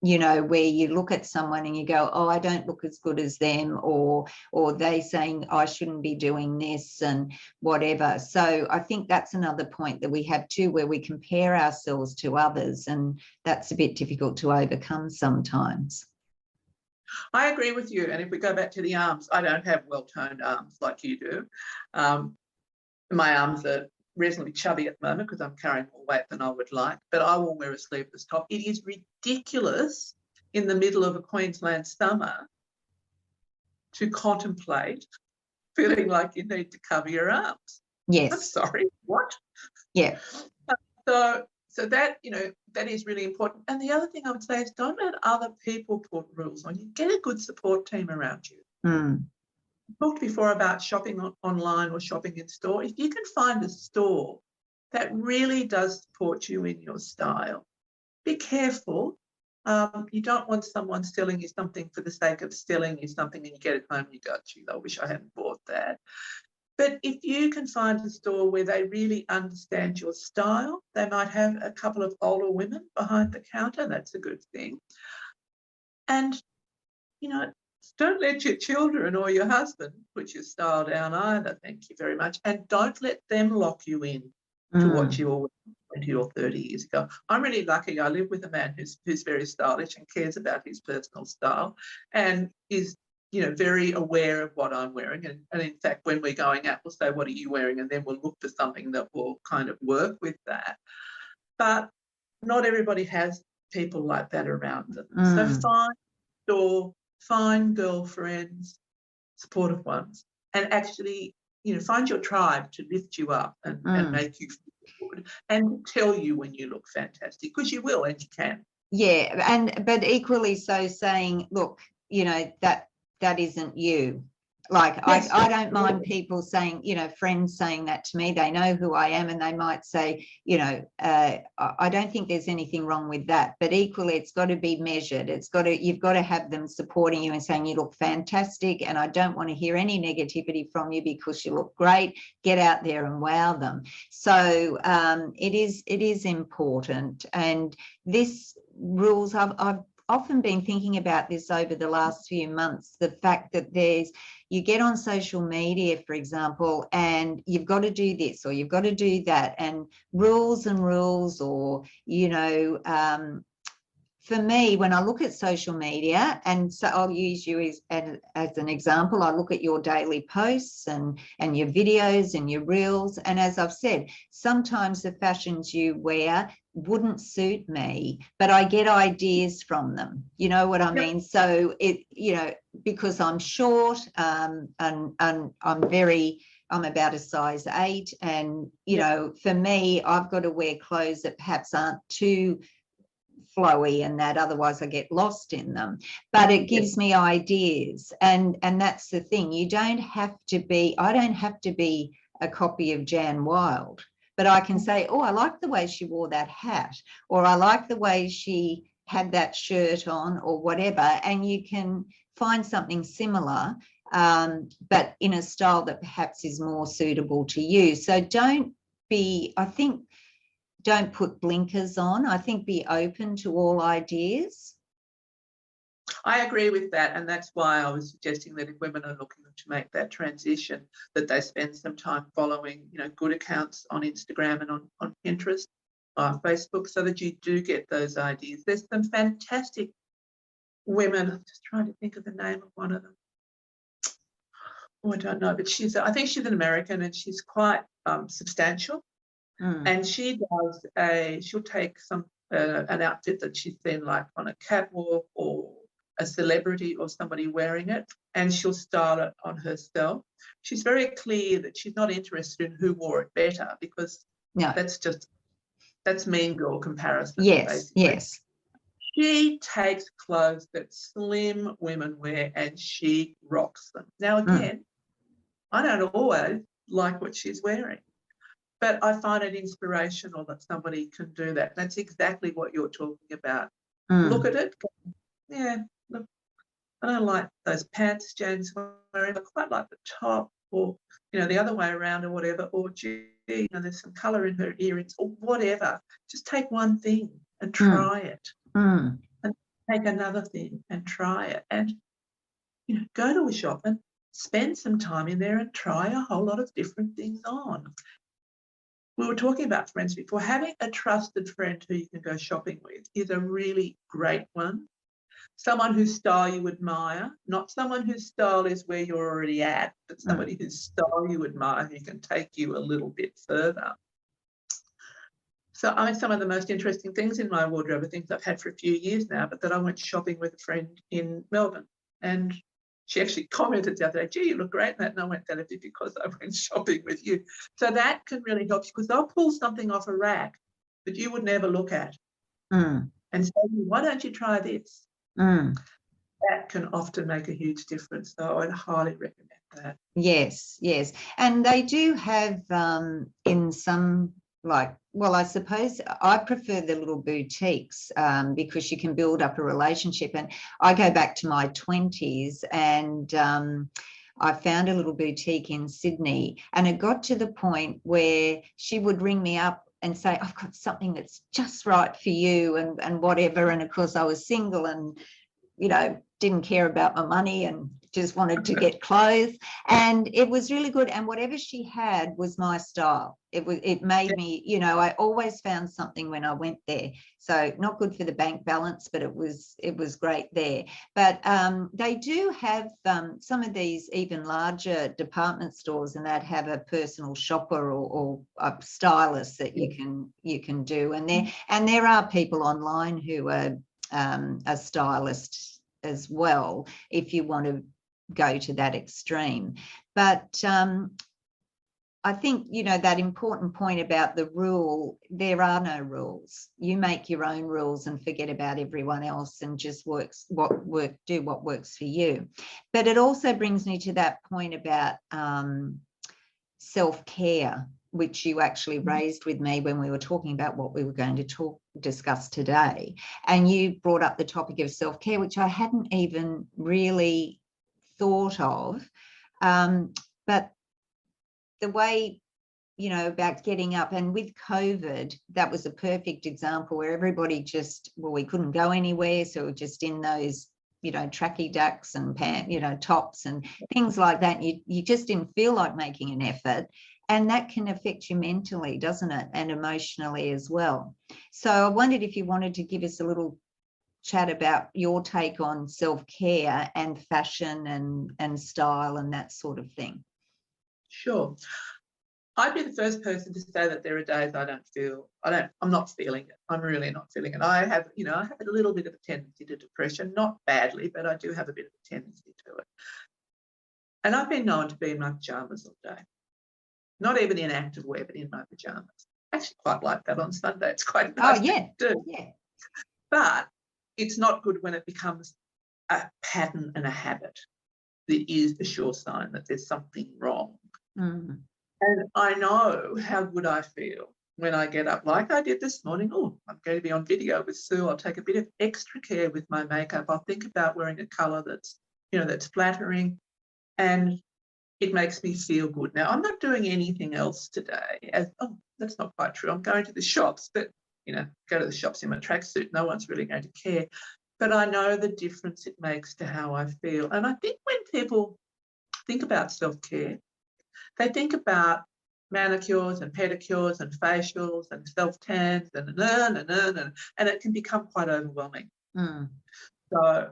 [SPEAKER 1] where you look at someone and you go, oh, I don't look as good as them, or they saying I shouldn't be doing this and whatever. So I think that's another point that we have too, where we compare ourselves to others, and that's a bit difficult to overcome sometimes.
[SPEAKER 2] I agree with you. And if we go back to the arms, I don't have well-toned arms like you do. My arms are reasonably chubby at the moment because I'm carrying more weight than I would like, but I will wear a sleeveless top. It is ridiculous in the middle of a Queensland summer to contemplate feeling like you need to cover your arms.
[SPEAKER 1] Yes.
[SPEAKER 2] I'm sorry, what?
[SPEAKER 1] Yeah.
[SPEAKER 2] So that, that is really important. And the other thing I would say is don't let other people put rules on you. Get a good support team around you. I talked before about shopping online or shopping in store. If you can find a store that really does support you in your style, be careful. You don't want someone selling you something for the sake of selling you something, and you get it home and you go, gee, I wish I hadn't bought that. But if you can find a store where they really understand your style, they might have a couple of older women behind the counter. That's a good thing. And, don't let your children or your husband put your style down either. Thank you very much. And don't let them lock you in to what you were 20 or 30 years ago. I'm really lucky. I live with a man who's very stylish and cares about his personal style, and is very aware of what I'm wearing. And in fact, when we're going out, we'll say, what are you wearing? And then we'll look for something that will kind of work with that. But not everybody has people like that around them. So find a store, find girlfriends, supportive ones, and actually, find your tribe to lift you up and make you feel good, and tell you when you look fantastic, because you will and you can.
[SPEAKER 1] Yeah, but equally so saying, look, that isn't you. Like, yes, I don't mind people saying, friends saying that to me. They know who I am, and they might say, I don't think there's anything wrong with that. But equally, it's got to be measured. You've got to have them supporting you and saying you look fantastic, and I don't want to hear any negativity from you because you look great. Get out there and wow them. So it is important. And this rules, I've often been thinking about this over the last few months, the fact that you get on social media, for example, and you've got to do this or you've got to do that, and rules, or, for me, when I look at social media, and so I'll use you as an example, I look at your daily posts and your videos and your reels. And as I've said, sometimes the fashions you wear wouldn't suit me, but I get ideas from them. You know what I mean? So because I'm short and I'm very I'm about a size 8, and you know, for me, I've got to wear clothes that perhaps aren't too flowy and that, otherwise I get lost in them. But it gives me ideas, and that's the thing. You don't have to be, I don't have to be a copy of Jan Wild, but I can say, oh, I like the way she wore that hat, or I like the way she had that shirt on, or whatever, and you can find something similar, but in a style that perhaps is more suitable to you. So don't put blinkers on. I think be open to all ideas.
[SPEAKER 2] I agree with that, and that's why I was suggesting that if women are looking to make that transition, that they spend some time following, you know, good accounts on Instagram and on Pinterest, Facebook, so that you do get those ideas. There's some fantastic women. I'm just trying to think of the name of one of them. Oh, I don't know, but I think she's an American, and she's quite substantial. And she'll take an outfit that she's seen like on a catwalk or a celebrity or somebody wearing it, and she'll style it on herself. She's very clear that she's not interested in who wore it better, because that's mean girl comparison.
[SPEAKER 1] Yes,
[SPEAKER 2] basically.
[SPEAKER 1] yes.
[SPEAKER 2] She takes clothes that slim women wear and she rocks them. Now, again, I don't always like what she's wearing, but I find it inspirational that somebody can do that. That's exactly what you're talking about. Look at it. Yeah, look, I don't like those pants Jane's wearing. I quite like the top, or, you know, the other way around or whatever, or, gee, you know, there's some colour in her earrings or whatever. Just take one thing and try it. And take another thing and try it. And, you know, go to a shop and spend some time in there and try a whole lot of different things on. We were talking about friends before. Having a trusted friend who you can go shopping with is a really great one. Someone whose style you admire, not someone whose style is where you're already at, but somebody whose style you admire, who can take you a little bit further. So, I mean, some of the most interesting things in my wardrobe are things I've had for a few years now, but that I went shopping with a friend in Melbourne, and she actually commented the other day, gee, you look great in that. And I went, that'd be because I went shopping with you. So that can really help you, because they'll pull something off a rack that you would never look at and say, why don't you try this? That can often make a huge difference. So I'd highly recommend that.
[SPEAKER 1] Yes, yes. And they do have in some, like, well, I suppose I prefer the little boutiques because you can build up a relationship. And I go back to my 20s, and I found a little boutique in Sydney, and it got to the point where she would ring me up and say, I've got something that's just right for you, and whatever. And of course I was single and, you know, didn't care about my money and just wanted to get clothes, and it was really good. And whatever she had was my style. It made me, you know, I always found something when I went there. So not good for the bank balance, but it was great there. But they do have some of these even larger department stores, and that have a personal shopper or a stylist that you can do. And there are people online who are a stylist as well, if you want to go to that extreme. But I think, you know, that important point about the rule, there are no rules. You make your own rules and forget about everyone else, and just do what works for you. But it also brings me to that point about self-care, which you actually raised with me when we were talking about what we were going to discuss today. And you brought up the topic of self-care, which I hadn't even really thought of. But the way, you know, about getting up, and with COVID, that was a perfect example where everybody just, well, we couldn't go anywhere. So we were just in those, you know, tracky ducks and tops and things like that. You just didn't feel like making an effort. And that can affect you mentally, doesn't it? And emotionally as well. So I wondered if you wanted to give us a little chat about your take on self-care and fashion and style and that sort of thing.
[SPEAKER 2] Sure. I'd be the first person to say that there are days I'm not feeling it. I'm really not feeling it. I have a little bit of a tendency to depression, not badly, but I do have a bit of a tendency to it. And I've been known to be in my pajamas all day. not even in active wear, but in my pajamas. I actually quite like that on Sunday. It's quite
[SPEAKER 1] Oh,
[SPEAKER 2] nice
[SPEAKER 1] yeah.
[SPEAKER 2] to do.
[SPEAKER 1] Yeah.
[SPEAKER 2] But it's not good when it becomes a pattern and a habit. That is a sure sign that there's something wrong.
[SPEAKER 1] Mm.
[SPEAKER 2] And I know how good I feel when I get up, like I did this morning. Oh, I'm going to be on video with Sue. I'll take a bit of extra care with my makeup. I'll think about wearing a colour that's, that's flattering, and it makes me feel good. Now, I'm not doing anything else today. That's not quite true. I'm going to the shops, but, go to the shops in my tracksuit. No one's really going to care. But I know the difference it makes to how I feel. And I think when people think about self-care, they think about manicures and pedicures and facials and self-tans and it can become quite overwhelming.
[SPEAKER 1] Mm.
[SPEAKER 2] So,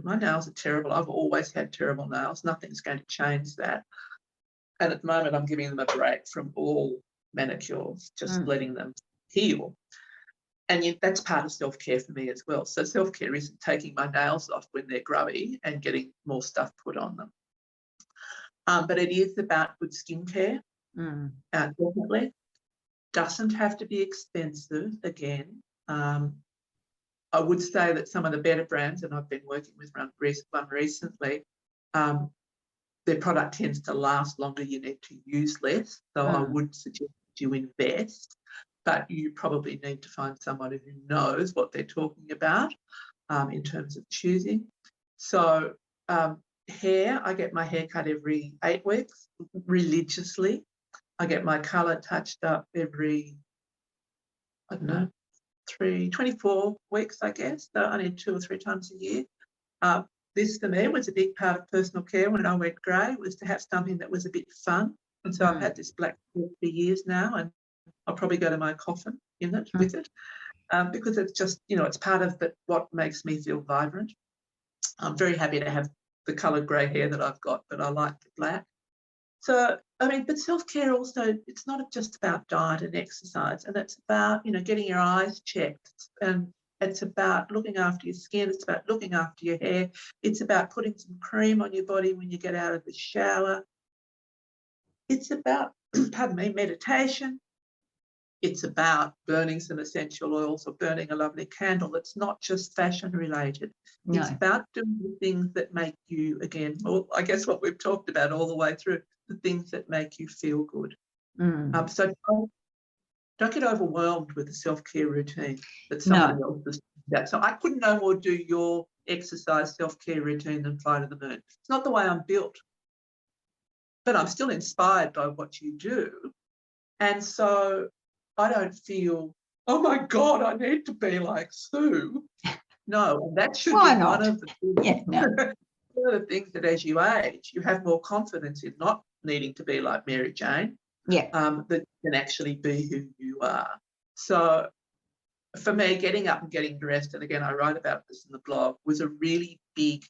[SPEAKER 2] my nails are terrible. I've always had terrible nails. Nothing's going to change that. And at the moment, I'm giving them a break from all manicures, just letting them heal. And yet that's part of self-care for me as well. So self-care isn't taking my nails off when they're grubby and getting more stuff put on them. But it is about good skincare, definitely. Doesn't have to be expensive, again. I would say that some of the better brands, and I've been working with one recently, their product tends to last longer. You need to use less. So I would suggest you invest, but you probably need to find someone who knows what they're talking about in terms of choosing. So hair, I get my hair cut every 8 weeks religiously. I get my colour touched up every, 24 weeks, I guess. So I need 2 or 3 times a year. This for me was a big part of personal care when I went grey, was to have something that was a bit fun. And so I've had this black hair for years now, and I'll probably go to my coffin with it because it's just, it's part of what makes me feel vibrant. I'm very happy to have the coloured grey hair that I've got, but I like the black. So, but self-care also, it's not just about diet and exercise, and it's about, getting your eyes checked, and it's about looking after your skin, it's about looking after your hair, it's about putting some cream on your body when you get out of the shower. It's about, meditation. It's about burning some essential oils or burning a lovely candle. It's not just fashion related. No. It's about doing the things that make you, again, I guess what we've talked about all the way through, the things that make you feel good. So don't get overwhelmed with the self-care routine that someone else has done. So I couldn't no more do your exercise self-care routine than fly to the moon. It's not the way I'm built. But I'm still inspired by what you do. And so I don't feel, oh my God, I need to be like Sue. No, that should be one of the things. One of the things that as you age, you have more confidence in not needing to be like Mary Jane. That you can actually be who you are. So for me, getting up and getting dressed, and again, I write about this in the blog, was a really big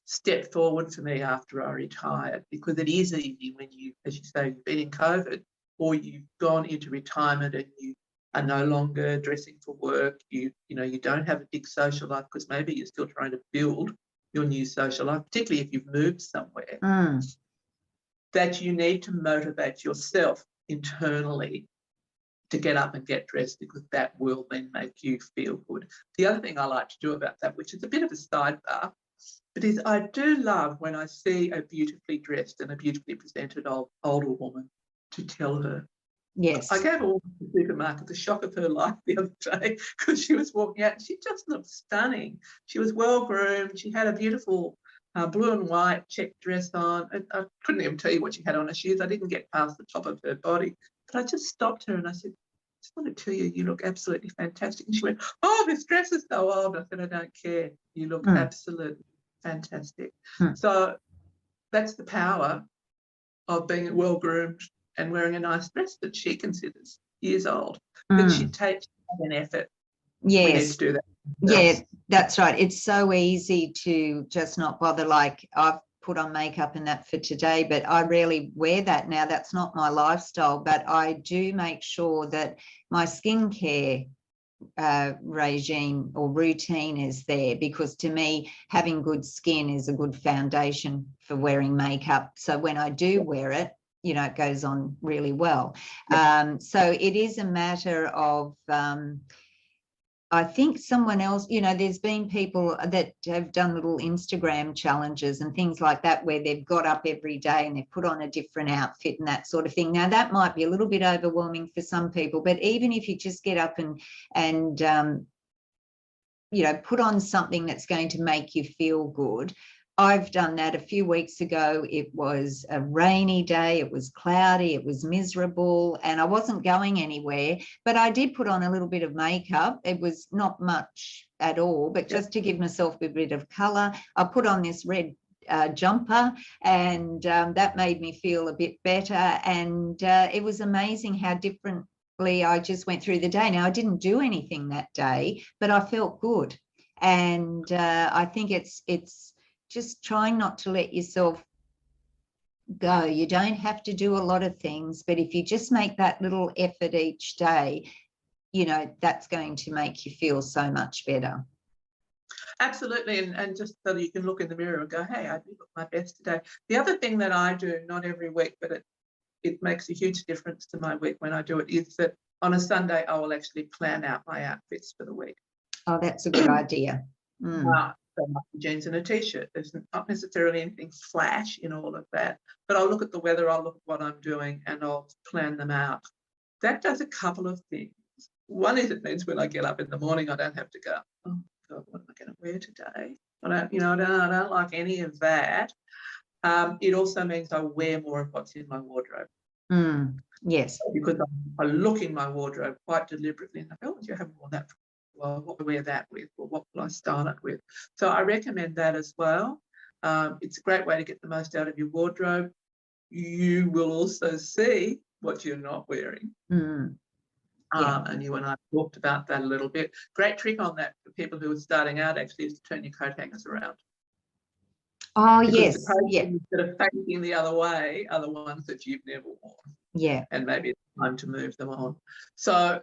[SPEAKER 2] step forward for me after I retired, because it is easy when you, as you say, you've been in COVID, or you've gone into retirement and you are no longer dressing for work, you don't have a big social life because maybe you're still trying to build your new social life, particularly if you've moved somewhere, that you need to motivate yourself internally to get up and get dressed, because that will then make you feel good. The other thing I like to do about that, which is a bit of a sidebar, but is I do love when I see a beautifully dressed and a beautifully presented older woman to tell her. Yes. I gave a woman at the supermarket the shock of her life the other day because she was walking out and she just looked stunning. She was well groomed. She had a beautiful blue and white check dress on. I couldn't even tell you what she had on her shoes. I didn't get past the top of her body. But I just stopped her and I said, I just want to tell you, you look absolutely fantastic. And she went, oh, this dress is so old. I said, I don't care. You look absolutely fantastic. So that's the power of being well-groomed and wearing a nice dress that she considers years old. But she takes an effort. Yes. We need to do that.
[SPEAKER 1] Yeah, that's right. It's so easy to just not bother. Like, I've put on makeup and that for today, but I rarely wear that now. That's not my lifestyle, but I do make sure that my skincare regime or routine is there, because to me, having good skin is a good foundation for wearing makeup. So when I do wear it, it goes on really well. So it is a matter of, I think someone else, there's been people that have done little Instagram challenges and things like that where they've got up every day and they've put on a different outfit and that sort of thing. Now, that might be a little bit overwhelming for some people, but even if you just get up and put on something that's going to make you feel good. I've done that a few weeks ago. It was a rainy day, it was cloudy, it was miserable, and I wasn't going anywhere, but I did put on a little bit of makeup. It was not much at all, but just to give myself a bit of colour. I put on this red jumper, and that made me feel a bit better, and it was amazing how differently I just went through the day. Now, I didn't do anything that day, but I felt good, and I think it's just trying not to let yourself go. You don't have to do a lot of things, but if you just make that little effort each day, that's going to make you feel so much better.
[SPEAKER 2] Absolutely, and just so that you can look in the mirror and go, hey, I did look my best today. The other thing that I do, not every week, but it makes a huge difference to my week when I do it, is that on a Sunday I will actually plan out my outfits for the week.
[SPEAKER 1] Oh, that's a good idea.
[SPEAKER 2] So jeans and a t-shirt. There's not necessarily anything flash in all of that, but I'll look at the weather, I'll look at what I'm doing, and I'll plan them out. That does a couple of things. One is it means when I get up in the morning, I don't have to go, oh God, what am I going to wear today? I don't like any of that. It also means I wear more of what's in my wardrobe.
[SPEAKER 1] Yes.
[SPEAKER 2] Because I look in my wardrobe quite deliberately and I go, oh, you haven't worn that for well, what will I wear that with, or what will I style it with? So I recommend that as well. It's a great way to get the most out of your wardrobe. You will also see what you're not wearing. And you and I talked about that a little bit. Great trick on that for people who are starting out actually is to turn your coat hangers around.
[SPEAKER 1] Oh,
[SPEAKER 2] because
[SPEAKER 1] yes.
[SPEAKER 2] the coats that are facing the other way are the ones that you've never worn.
[SPEAKER 1] Yeah.
[SPEAKER 2] And maybe it's time to move them on. So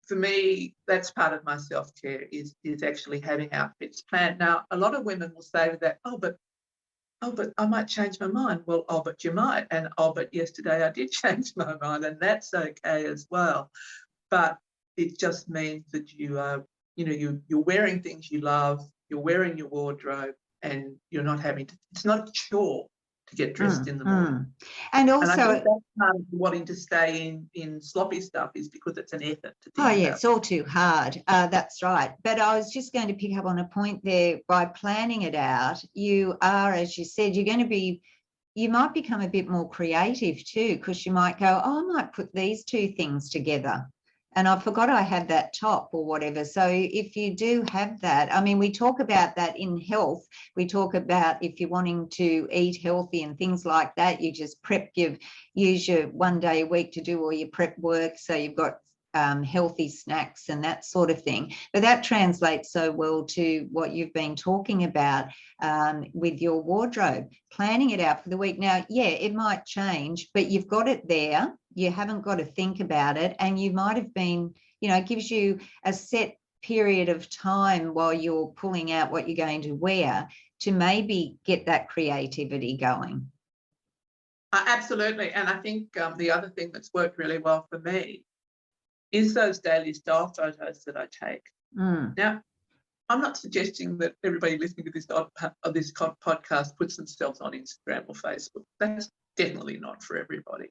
[SPEAKER 2] for me, that's part of my self-care is actually having outfits planned. Now, a lot of women will say to that, oh, but I might change my mind. Well, oh, but you might. And oh, but yesterday I did change my mind, and that's okay as well. But it just means that you are, you're wearing things you love, you're wearing your wardrobe, and you're not having to, it's not a chore to get dressed in the morning.
[SPEAKER 1] And also,
[SPEAKER 2] and I think that's part of wanting to stay in sloppy stuff is because it's an effort to think about.
[SPEAKER 1] It's all too hard. That's right. But I was just going to pick up on a point there. By planning it out, you are, as you said, you might become a bit more creative too, because you might go, oh, I might put these two things together. And I forgot I had that top or whatever. So if you do have that, I mean, we talk about that in health. We talk about if you're wanting to eat healthy and things like that, you just use your 1 day a week to do all your prep work. So you've got healthy snacks and that sort of thing. But that translates so well to what you've been talking about with your wardrobe, planning it out for the week. Now, it might change, but you've got it there. You haven't got to think about it. And you might have been, it gives you a set period of time while you're pulling out what you're going to wear to maybe get that creativity going.
[SPEAKER 2] Absolutely. And I think the other thing that's worked really well for me is those daily style photos that I take. Now, I'm not suggesting that everybody listening to this podcast puts themselves on Instagram or Facebook. That's definitely not for everybody.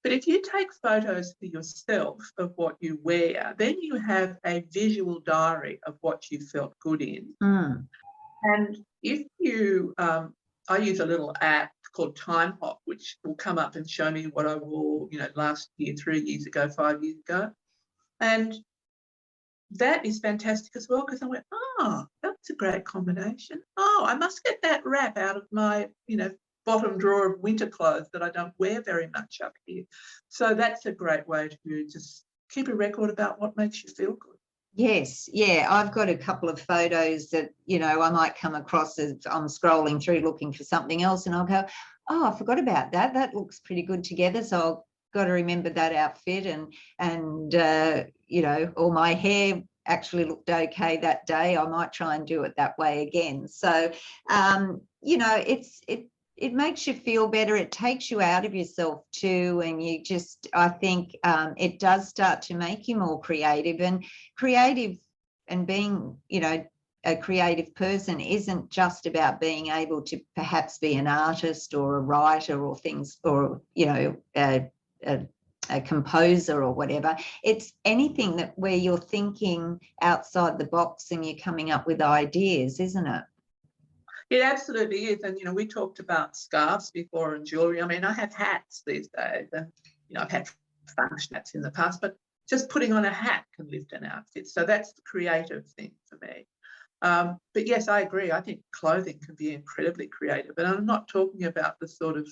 [SPEAKER 2] But if you take photos for yourself of what you wear, then you have a visual diary of what you felt good in. And if you, I use a little app called Time Hop, which will come up and show me what I wore, last year, 3 years ago, 5 years ago. And that is fantastic as well, because I went, oh, that's a great combination. Oh, I must get that wrap out of my, bottom drawer of winter clothes that I don't wear very much up here. So that's a great way to just keep a record about what makes you feel good.
[SPEAKER 1] Yes, I've got a couple of photos that, I might come across as I'm scrolling through looking for something else, and I'll go, oh, I forgot about that. That looks pretty good together. So I'll got to remember that outfit, and or my hair actually looked okay that day. I might try and do it that way again. So, it makes you feel better. It takes you out of yourself too. And you just, I think it does start to make you more creative, and being, you know, a creative person isn't just about being able to perhaps be an artist or a writer or things, or, you know, a composer or whatever. It's anything that where you're thinking outside the box and you're coming up with ideas, isn't it?
[SPEAKER 2] It absolutely is. And, you know, we talked about scarves before and jewelry. I mean, I have hats these days, and, you know, I've had function hats in the past, but just putting on a hat can lift an outfit. So that's the creative thing for me. But yes, I agree. I think clothing can be incredibly creative. And I'm not talking about the sort of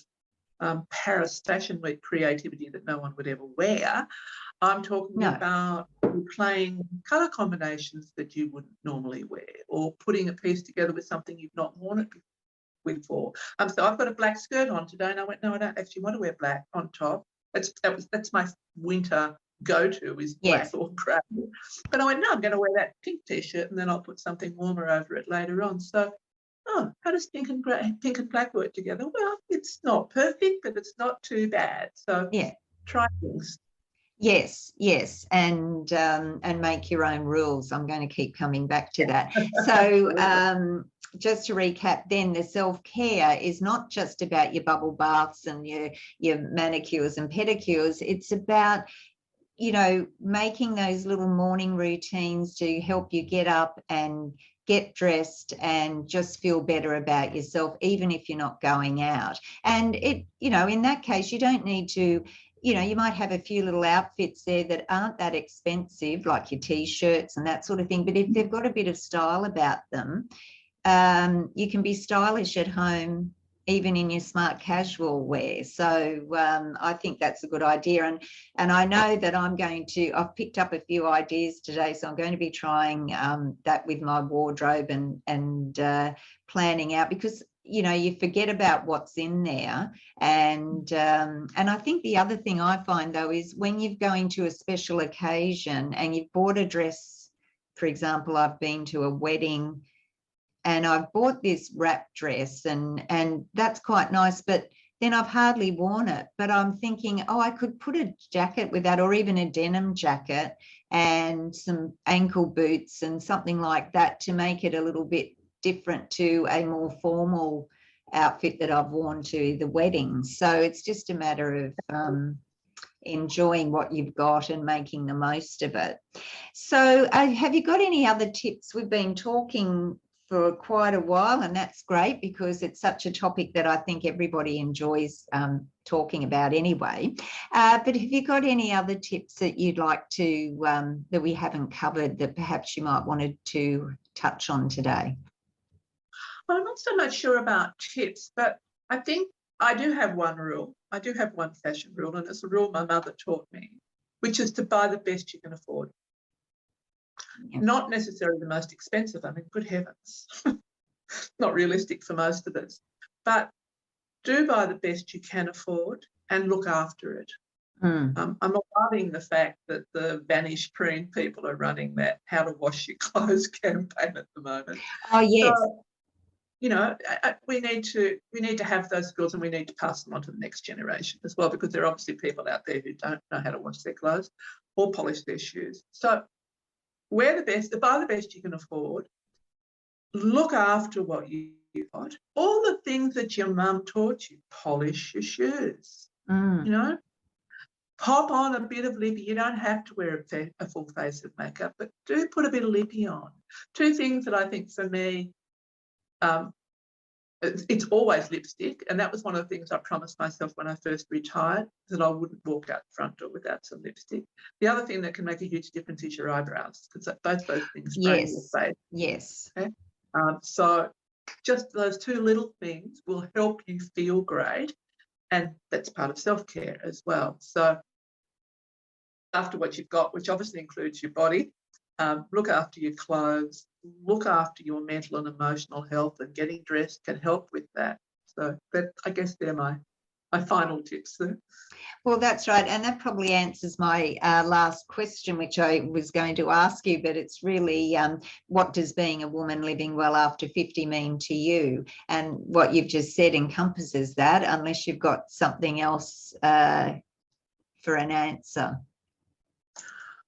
[SPEAKER 2] Paris Fashion Week creativity that no one would ever wear. I'm talking about playing colour combinations that you wouldn't normally wear, or putting a piece together with something you've not worn it before. So I've got a black skirt on today, and I went, no, I don't actually want to wear black on top. That's my winter go-to, is black or grey. But I went, no, I'm going to wear that pink t-shirt, and then I'll put something warmer over it later on. So, how does pink and black work together? Well, it's not perfect, but it's not too bad. So try things.
[SPEAKER 1] Yes, and make your own rules. I'm going to keep coming back to that. So just to recap then, the self-care is not just about your bubble baths and your manicures and pedicures. It's about, you know, making those little morning routines to help you get up and get dressed and just feel better about yourself, even if you're not going out. And it, you know, in that case, you don't need to, you know, you might have a few little outfits there that aren't that expensive, like your t-shirts and that sort of thing. But if they've got a bit of style about them, you can be stylish at home, even in your smart casual wear. So I think that's a good idea. And I know that I've picked up a few ideas today, so I'm going to be trying that with my wardrobe and planning out, because, you know, you forget about what's in there. And I think the other thing I find, though, is when you're going to a special occasion and you've bought a dress, for example, I've been to a wedding and I've bought this wrap dress, and that's quite nice, but then I've hardly worn it. But I'm thinking, I could put a jacket with that, or even a denim jacket and some ankle boots and something like that to make it a little bit different to a more formal outfit that I've worn to the wedding. So it's just a matter of enjoying what you've got and making the most of it. So have you got any other tips? We've been talking for quite a while, and that's great because it's such a topic that I think everybody enjoys talking about anyway. But have you got any other tips that you'd like to, that we haven't covered, that perhaps you might wanted to touch on today?
[SPEAKER 2] Well, I'm not so much sure about tips, but I think I do have one rule. I do have one fashion rule, and it's a rule my mother taught me, which is to buy the best you can afford. Not necessarily the most expensive. I mean, good heavens, not realistic for most of us. But do buy the best you can afford and look after it. I'm loving the fact that the Vanish Preen people are running that how to wash your clothes campaign at the moment.
[SPEAKER 1] Oh, yes.
[SPEAKER 2] So, you know, we need to have those skills, and we need to pass them on to the next generation as well, because there are obviously people out there who don't know how to wash their clothes or polish their shoes. So wear the best, buy the best you can afford, look after what you've got, all the things that your mum taught you. Polish your shoes, you know, pop on a bit of lippy. You don't have to wear a full face of makeup, but do put a bit of lippy on. Two things that I think for me, it's always lipstick, and that was one of the things I promised myself when I first retired, that I wouldn't walk out the front door without some lipstick. The other thing that can make a huge difference is your eyebrows, because both those things spray your face.
[SPEAKER 1] Yes.
[SPEAKER 2] Okay? So just those two little things will help you feel great, and that's part of self-care as well. So after what you've got, which obviously includes your body, look after your clothes, look after your mental and emotional health, and getting dressed can help with that. So I guess they're my my final tips there.
[SPEAKER 1] Well, that's right. And that probably answers my last question, which I was going to ask you, but it's really what does being a woman living well after 50 mean to you? And what you've just said encompasses that, unless you've got something else for an answer.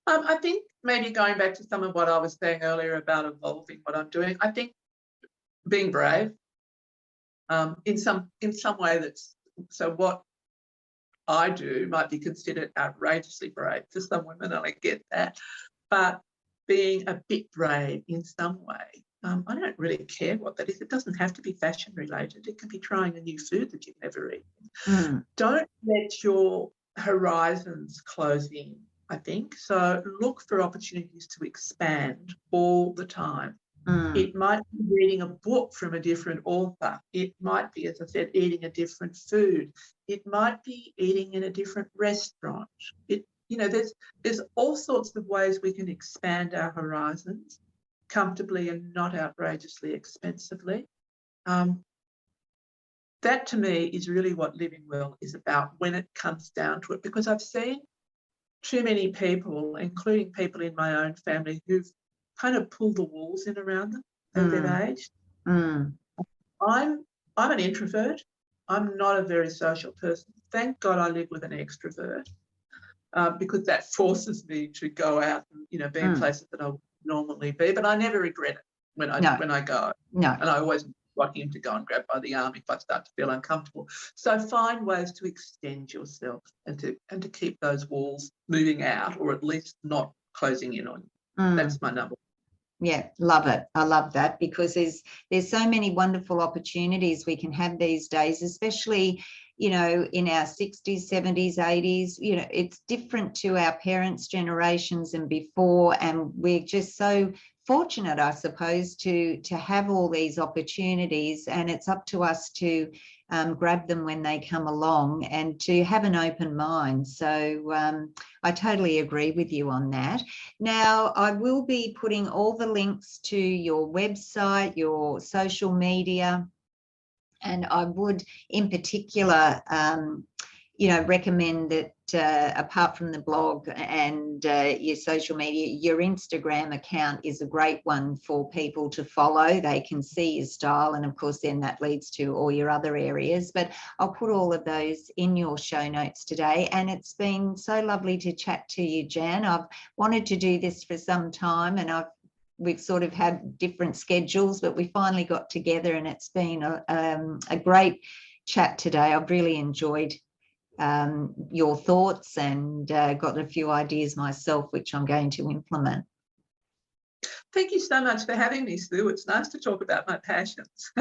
[SPEAKER 2] I think maybe going back to some of what I was saying earlier about evolving what I'm doing, I think being brave in some way that's, so what I do might be considered outrageously brave for some women, and I get that, but being a bit brave in some way. I don't really care what that is. It doesn't have to be fashion related. It can be trying a new food that you've never eaten. Don't let your horizons close in, I think. So look for opportunities to expand all the time. It might be reading a book from a different author. It might be, as I said, eating a different food. It might be eating in a different restaurant. There's all sorts of ways we can expand our horizons comfortably and not outrageously expensively. That to me is really what living well is about when it comes down to it, because I've seen too many people, including people in my own family, who've kind of pulled the walls in around them as they've aged. I'm an introvert. I'm not a very social person. Thank God I live with an extrovert, because that forces me to go out and be in places that I would normally be. But I never regret it when I go.
[SPEAKER 1] No.
[SPEAKER 2] And I always want him to go and grab by the arm if I start to feel uncomfortable. So find ways to extend yourself and to keep those walls moving out, or at least not closing in on you. That's my number.
[SPEAKER 1] Yeah, love it. I love that, because there's so many wonderful opportunities we can have these days, especially, in our 60s, 70s, 80s. It's different to our parents' generations and before, and we're just so fortunate, I suppose, to have all these opportunities, and it's up to us to grab them when they come along and to have an open mind. So I totally agree with you on that. Now, I will be putting all the links to your website, your social media, and I would in particular recommend that apart from the blog and your social media, your Instagram account is a great one for people to follow. They can see your style, and of course then that leads to all your other areas. But I'll put all of those in your show notes today, and it's been so lovely to chat to you, Jan. I've wanted to do this for some time, and we've sort of had different schedules, but we finally got together, and it's been a great chat today. I've really enjoyed your thoughts and got a few ideas myself, which I'm going to implement.
[SPEAKER 2] Thank you so much for having me, Sue. It's nice to talk about my passions.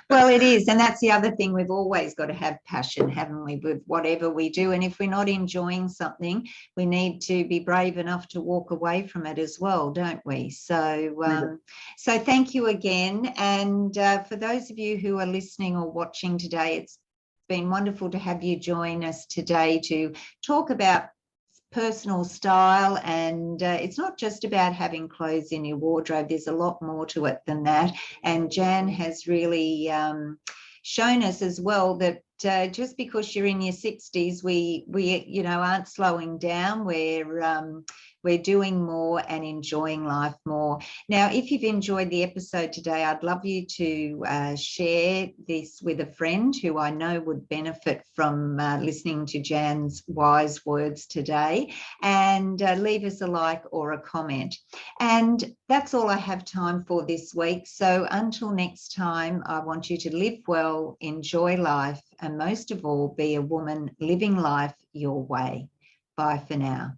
[SPEAKER 1] Well, it is. And that's the other thing. We've always got to have passion, haven't we, with whatever we do. And if we're not enjoying something, we need to be brave enough to walk away from it as well, don't we? So, so thank you again. And for those of you who are listening or watching today, it's been wonderful to have you join us today to talk about personal style. And it's not just about having clothes in your wardrobe. There's a lot more to it than that. And Jan has really shown us as well that just because you're in your 60s, we aren't slowing down. We're doing more and enjoying life more. Now, if you've enjoyed the episode today, I'd love you to share this with a friend who I know would benefit from listening to Jan's wise words today, and leave us a like or a comment. And that's all I have time for this week. So until next time, I want you to live well, enjoy life, and most of all, be a woman living life your way. Bye for now.